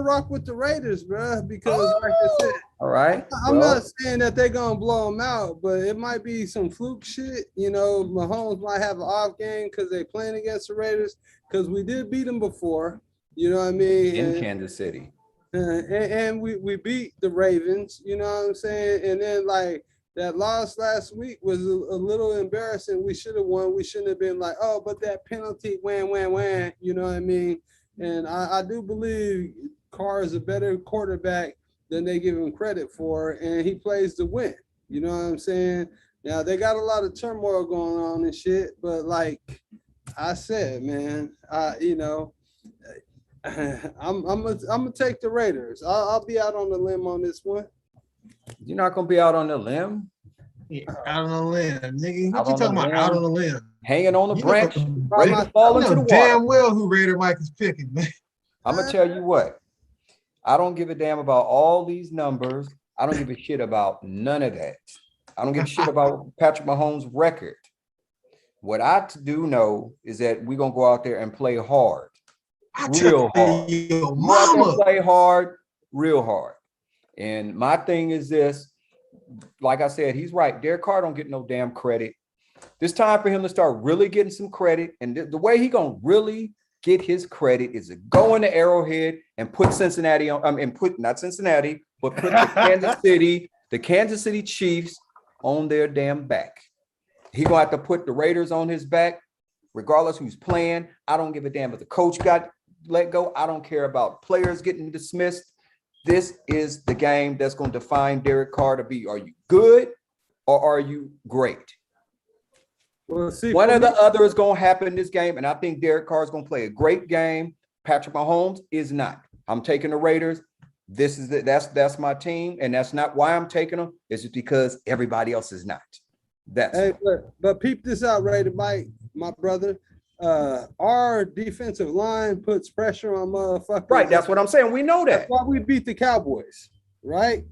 rock with the Raiders, bro, because like I said,
All right.
I'm not saying that they're gonna blow them out, but it might be some fluke shit. You know, Mahomes might have an off game because they playing against the Raiders, because we did beat them before. You know what I mean?
In Kansas City.
And we beat the Ravens. You know what I'm saying? And then like that loss last week was a little embarrassing. We should have won. We shouldn't have been like, oh, but that penalty, wham. You know what I mean? And I do believe Carr is a better quarterback than they give him credit for, and he plays to win. You know what I'm saying? Now they got a lot of turmoil going on and shit, but like I said, man, you know, I'm gonna take the Raiders. I'll be out on the limb on this one.
You're not gonna be out on the limb.
Yeah, out on the limb, nigga.
Out
What you
on
talking
the
about?
limb.
Out on the limb.
Hanging on the
You
branch,
know-
ready to fall
I
into
know
the
damn
water.
well who Raider Mike is picking, man.
I'm gonna tell you what. I don't give a damn about all these numbers. I don't give a shit about none of that. I don't give a shit about Patrick Mahomes' record. What I do know is that we're gonna go out there and play hard. Real hard.
Your
Go out there
mama.
and play hard, real hard. And my thing is this, like I said, he's right. Derek Carr don't get no damn credit. It's time for him to start really getting some credit. And the way he gonna really get his credit is to go into Arrowhead and put Cincinnati on, and put not Cincinnati, but put the Kansas City Chiefs on their damn back. He gonna have to put the Raiders on his back, regardless who's playing. I don't give a damn if the coach got let go. I don't care about players getting dismissed. This is the game that's going to define Derek Carr to be, are you good or are you great?
Well, see,
one or the other is going to happen in this game, and I think Derek Carr is going to play a great game. Patrick Mahomes is not. I'm taking the Raiders. That's my team, and that's not why I'm taking them. It's just because everybody else is not.
Hey, but peep this out, Raider Mike, my brother. Our defensive line puts pressure on motherfuckers.
Right, that's what I'm saying. We know that.
That's why we beat the Cowboys, right?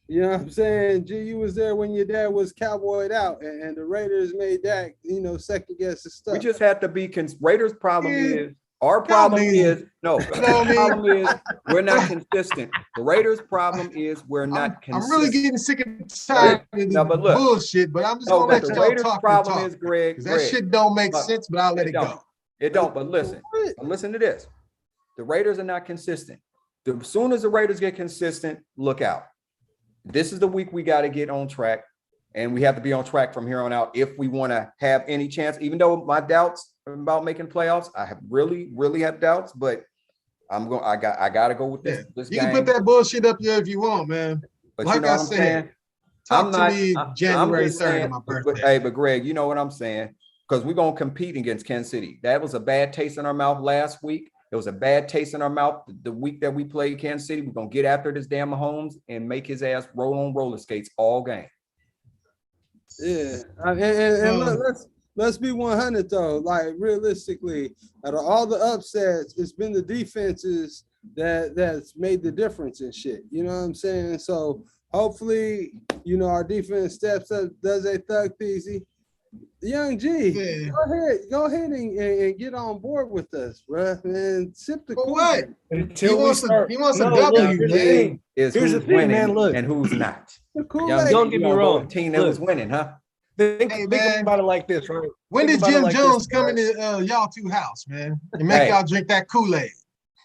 You know what I'm saying? G, you was there when your dad was cowboyed out, and the Raiders made that, you know, second guess and stuff.
We just have to be Raiders' problem is our problem is we're not consistent. The Raiders' problem is we're not consistent.
I'm really getting sick and tired of the bullshit, but I'm just gonna let y'all
Raiders'
talk.
Problem is Greg.
That shit don't make sense, but I'll let it go.
It don't. But listen to this. The Raiders are not consistent. As soon as the Raiders get consistent, look out. This is the week we got to get on track, and we have to be on track from here on out if we want to have any chance. Even though my doubts about making playoffs, I have really have doubts, but I got to go with this. This
you
game.
can put that bullshit up there if you want, man.
But
like
you know
I
what I'm
said,
saying?
talk to me January 3rd of my birthday.
But Greg, you know what I'm saying? Because we're gonna compete against Kansas City. That was a bad taste in our mouth last week. It was a bad taste in our mouth the week that we played Kansas City. We're going to get after this damn Mahomes and make his ass roll on roller skates all game.
Yeah. And let's be 100 though. Like realistically, out of all the upsets, it's been the defenses that's made the difference and shit. You know what I'm saying? So hopefully, our defense steps up, does a thug peasy. Young G,
Yeah.
go ahead and get on board with us, bro. Man, sip the
For
Kool-Aid.
what?
Until we start.
He wants a
No,
W,
look, here's the
man.
thing.
Is
Here's
who's
the thing,
winning
man, look.
and who's not.
The
Young
Kool-Aid.
G,
Don't get
you
me
gonna vote
wrong.
the team that
Look.
was winning, huh?
Think
man.
about it like this, right?
When
Think
did
about it
Jim
like this,
Jones come
right?
into y'all two house, man, and make
Hey.
y'all drink that Kool-Aid?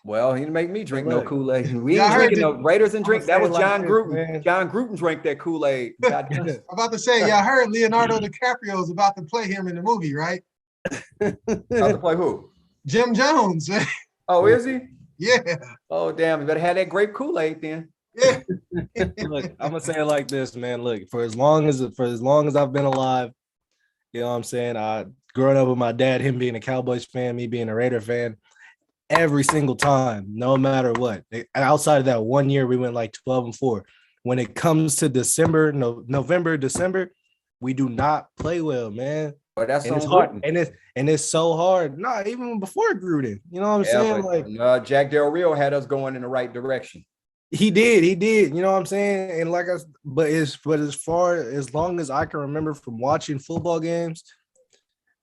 Well, he didn't make me drink no
Look.
Kool-Aid. We
Y'all
ain't
heard
drinking
the-
no Raiders and
I'ma
drink. That
say
was
it like
John
this,
Gruden.
man.
John Gruden drank that Kool-Aid. Goddamn.
I'm about to say, y'all heard Leonardo DiCaprio is about to play him in the movie, right?
About to play who?
Jim Jones.
Oh, is he?
Yeah,
Oh, damn. You better have that grape Kool-Aid then.
yeah.
Look, I'm gonna say it like this, man. Look, for as long as I've been alive, you know what I'm saying? I growing up with my dad, him being a Cowboys fan, me being a Raider fan, every single time, no matter what. Outside of that 1 year, we went like 12-4. When it comes to November, December, we do not play well, man.
But that's
And it's
on
hard,
Gruden.
and it's so hard. Nah, even before Gruden, you know what I'm saying?
but,
Like
Jack Del Rio had us going in the right direction.
he did, you know what I'm saying? And like but as long as I can remember from watching football games,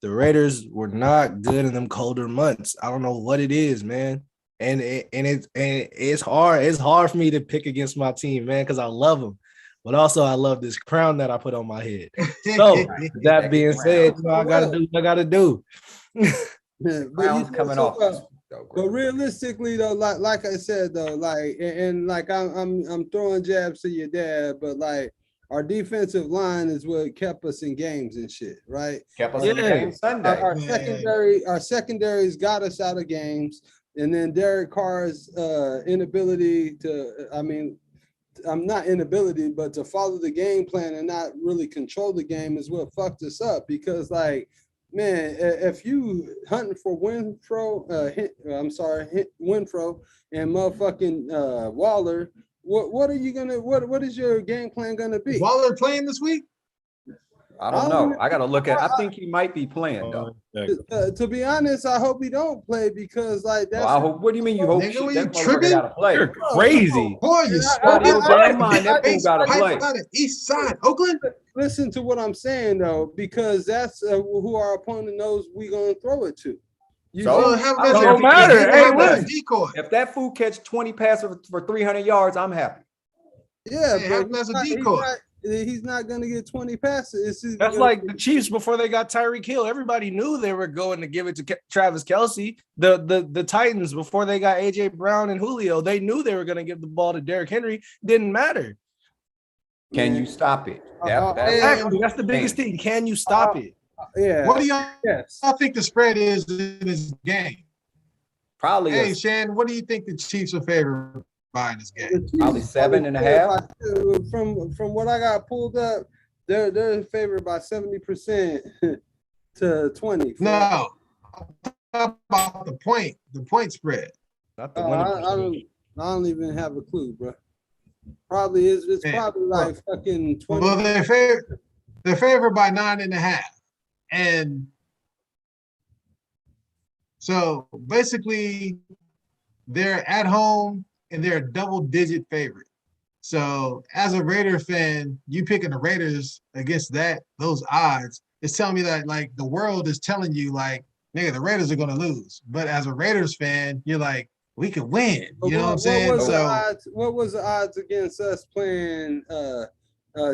the Raiders were not good in them colder months. I don't know what it is, man. And it's hard for me to pick against my team, man, because I love them. But also I love this crown that I put on my head. So that being said, I gotta do what I gotta do.
Yeah,
Crown's coming off.
But realistically, though, like I said, though, like and like I'm throwing jabs to your dad, but like our defensive line is what kept us in games and shit, right?
Kept us in the game Sunday.
Our secondaries got us out of games, and then Derek Carr's inability to, I'm not inability, but to follow the game plan and not really control the game is what fucked us up. Because like, man, if you hunting for Winfro and motherfucking Waller, what are you gonna what is your game plan gonna be?
Waller playing this week?
I don't know. I gotta look at. I think he might be playing though.
To be honest, I hope he don't play because like that's.
Well, I hope. What do you mean you hope?
Nigga,
Shit,
when
that
you
motherfucker
tripping?
gotta play.
You're crazy.
Boy, you
Out of your damn mind, that fool gotta play.
East side, Oakland.
Listen to what I'm saying though, because that's who our opponent knows we gonna throw it to. You
So,
see?
have
I
him as
don't
a-
matter.
have
Hey,
him as a
look.
decoy.
If that fool catch 20 passes for 300 yards, I'm happy.
Yeah,
Hey, have him
but
as a decoy.
he's not gonna get 20 passes.
That's like the Chiefs before they got Tyreek Hill. Everybody knew they were going to give it to Travis Kelce. The Titans before they got AJ Brown and Julio, they knew they were going to give the ball to Derrick Henry. Didn't matter.
Can you stop it?
Exactly. That's the biggest thing. Can you stop it?
Yeah.
What do y'all
Yes.
think the spread is in this game?
Probably
Hey, Shan, what do you think the Chiefs are favored by in this game?
Probably 7.5.
From what I got pulled up, they're favored by 70% to 20.
No, I'm talking about the point spread.
Not the
I
winning.
don't even have a clue, bro. Probably is. It's
Man,
probably like fucking 20.
Well, they're favored by 9.5, and so basically they're at home and they're a double-digit favorite. So as a Raider fan, you picking the Raiders against those odds, it's telling me that like the world is telling you like, nigga, the Raiders are gonna lose. But as a Raiders fan, you're like, we can win. You know what I'm saying?
What was the odds against us playing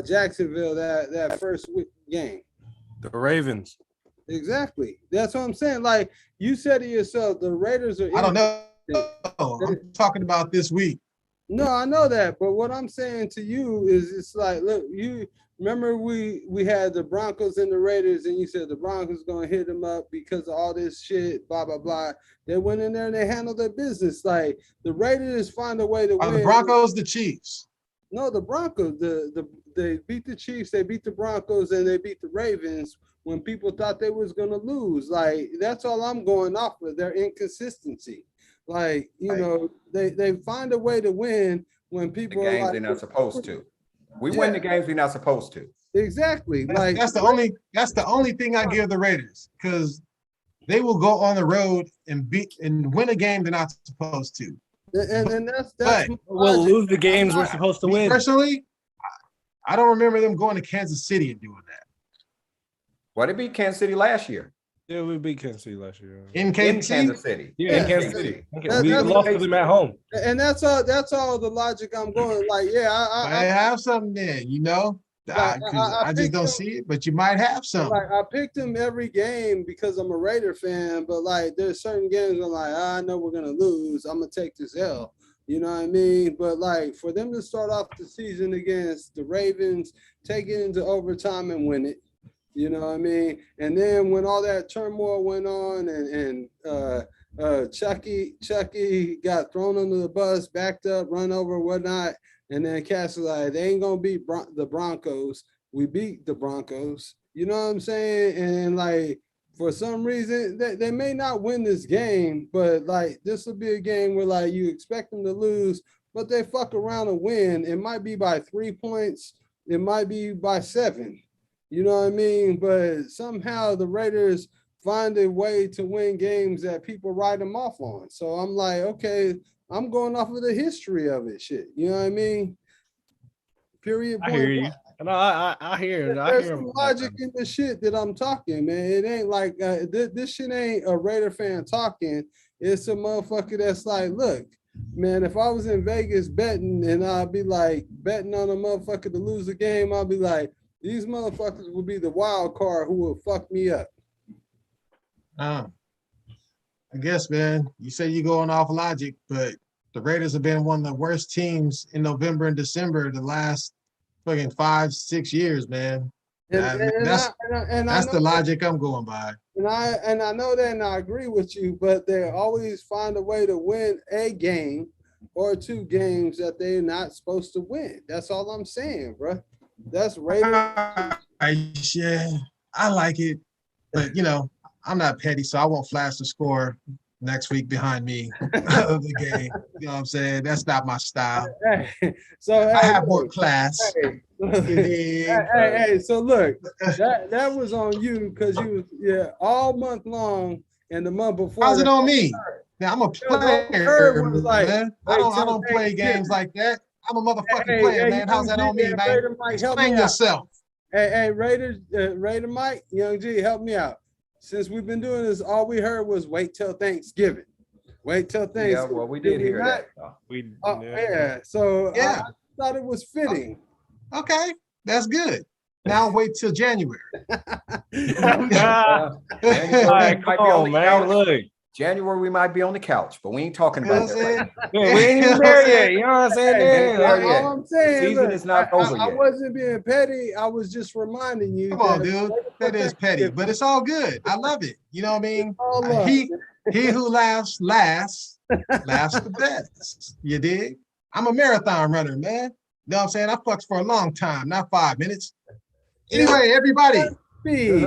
Jacksonville that first game?
The Ravens.
Exactly. That's what I'm saying. Like you said to yourself, the Raiders are.
I don't know. I'm talking about this week.
No, I know that, but what I'm saying to you is, it's like, look, you remember we had the Broncos and the Raiders, and you said the Broncos gonna hit them up because of all this shit, blah blah blah. They went in there and they handled their business. Like the Raiders find a way to win.
The Broncos, the Chiefs.
No, the Broncos. They beat the Chiefs, they beat the Broncos, and they beat the Ravens when people thought they was gonna lose. Like that's all I'm going off of. Their inconsistency. Like, you know, they find a way to win when people
The games
are like,
they're not supposed to. We win the games we're not supposed to.
Exactly.
That's the only thing I give the Raiders, because they will go on the road and win a game they're not supposed to.
And that's
But
We'll lose the games we're supposed to win.
Personally, I don't remember them going to Kansas City and doing that.
Well, they beat Kansas City last year.
Yeah, we beat Kansas City last year.
In
In
Kansas
Kansas City.
Yeah,
Yeah.
Kansas City. We
That's-
lost to them at home.
And that's all the logic I'm going. Like, yeah,
I have something there, you know. I just don't see it, but you might have some.
like I picked him every game because I'm a Raider fan, but like there's certain games I'm like, I know we're gonna lose. I'm gonna take this L. You know what I mean? But like for them to start off the season against the Ravens, take it into overtime and win it. You know what I mean? And then when all that turmoil went on and Chucky got thrown under the bus, backed up, run over, whatnot. And then Cass was like, they ain't gonna beat the Broncos. We beat the Broncos. You know what I'm saying? And like for some reason, they may not win this game, but like this will be a game where like you expect them to lose, but they fuck around and win. It might be by 3 points, it might be by 7. You know what I mean? But somehow the Raiders find a way to win games that people write them off on. So I'm like, okay, I'm going off of the history of it, shit. You know what I mean? Period.
I hear you. No, I hear it. I
There's
hear
some
him.
logic in the shit that I'm talking, man. It ain't like this shit ain't a Raider fan talking. It's a motherfucker that's like, look, man, if I was in Vegas betting and I'd be like betting on a motherfucker to lose the game, I'd be like, these motherfuckers would be the wild card who would fuck me up.
I guess, man, you say you're going off logic, but the Raiders have been one of the worst teams in November and December the last fucking 5-6 years, man. That's the logic I'm going by.
And I know that, and I agree with you, but they always find a way to win a game or 2 games that they're not supposed to win. That's all I'm saying, bro. That's Raiders.
Yeah, I like it, but you know, I'm not petty, so I won't flash the score next week behind me of the game. You know what I'm saying? That's not my style.
So
I have more class.
Hey, so look, that was on you because you was all month long and the month before.
How's it on me? Now I'm a player,
like,
man. I don't play games like that. I'm a motherfucking player, man. How's that on me, man? Explain yourself.
Hey, Raider Mike, Young G, help me out. Since we've been doing this, all we heard was wait till Thanksgiving. Wait till Thanksgiving.
Yeah, well, we did hear that.
Yeah. So
yeah.
I thought it was fitting.
Okay, that's good. Now wait till January.
January, we might be on the couch, but we ain't talking about that.
We ain't even there yet. You know what I'm saying?
All I'm saying,
the season is not over
I
yet.
wasn't being petty. I was just reminding you.
Come on, dude. That is petty, but it's all good. I love it. You know what I mean? He who laughs last, laughs the best. You dig? I'm a marathon runner, man. You know what I'm saying? I fucks for a long time, not 5 minutes. Anyway, everybody, we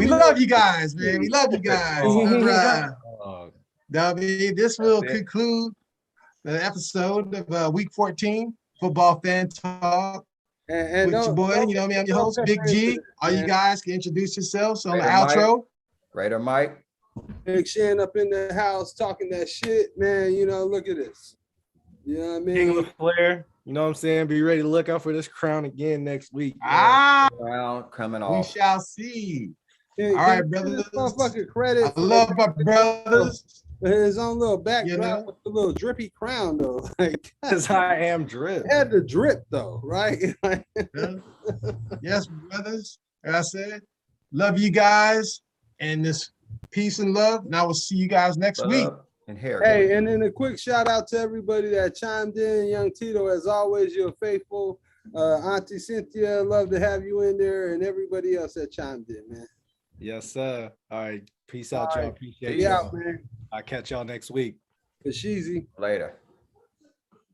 love you guys, man. We love you guys. This will conclude the episode of Week 14 Football Fan Talk.
And
with your boy, you know me, I'm your host, Big G. All you guys can introduce yourselves on the outro.
Raider Mike.
Big Shann up in the house talking that shit, man. You know, look at this. You know what I mean?
King of Flair. You know what I'm saying? Be ready to look out for this crown again next week.
Crown coming off.
We shall see. All right, brothers.
Motherfucking credit.
I love my brothers.
His own little backdrop with the little drippy crown, though. Like,
because I am drip.
Had the drip, though, right?
Yes, brothers. Like I said, love you guys, and this peace and love. And I will see you guys next week.
And hair.
Hey, and then a quick shout out to everybody that chimed in. Young Tito, as always, you're faithful. Auntie Cynthia, love to have you in there, and everybody else that chimed in, man.
Yes, sir. All right. Peace out, y'all. Appreciate
you.
y'all.
Man.
I'll catch y'all next week.
It's easy.
Later.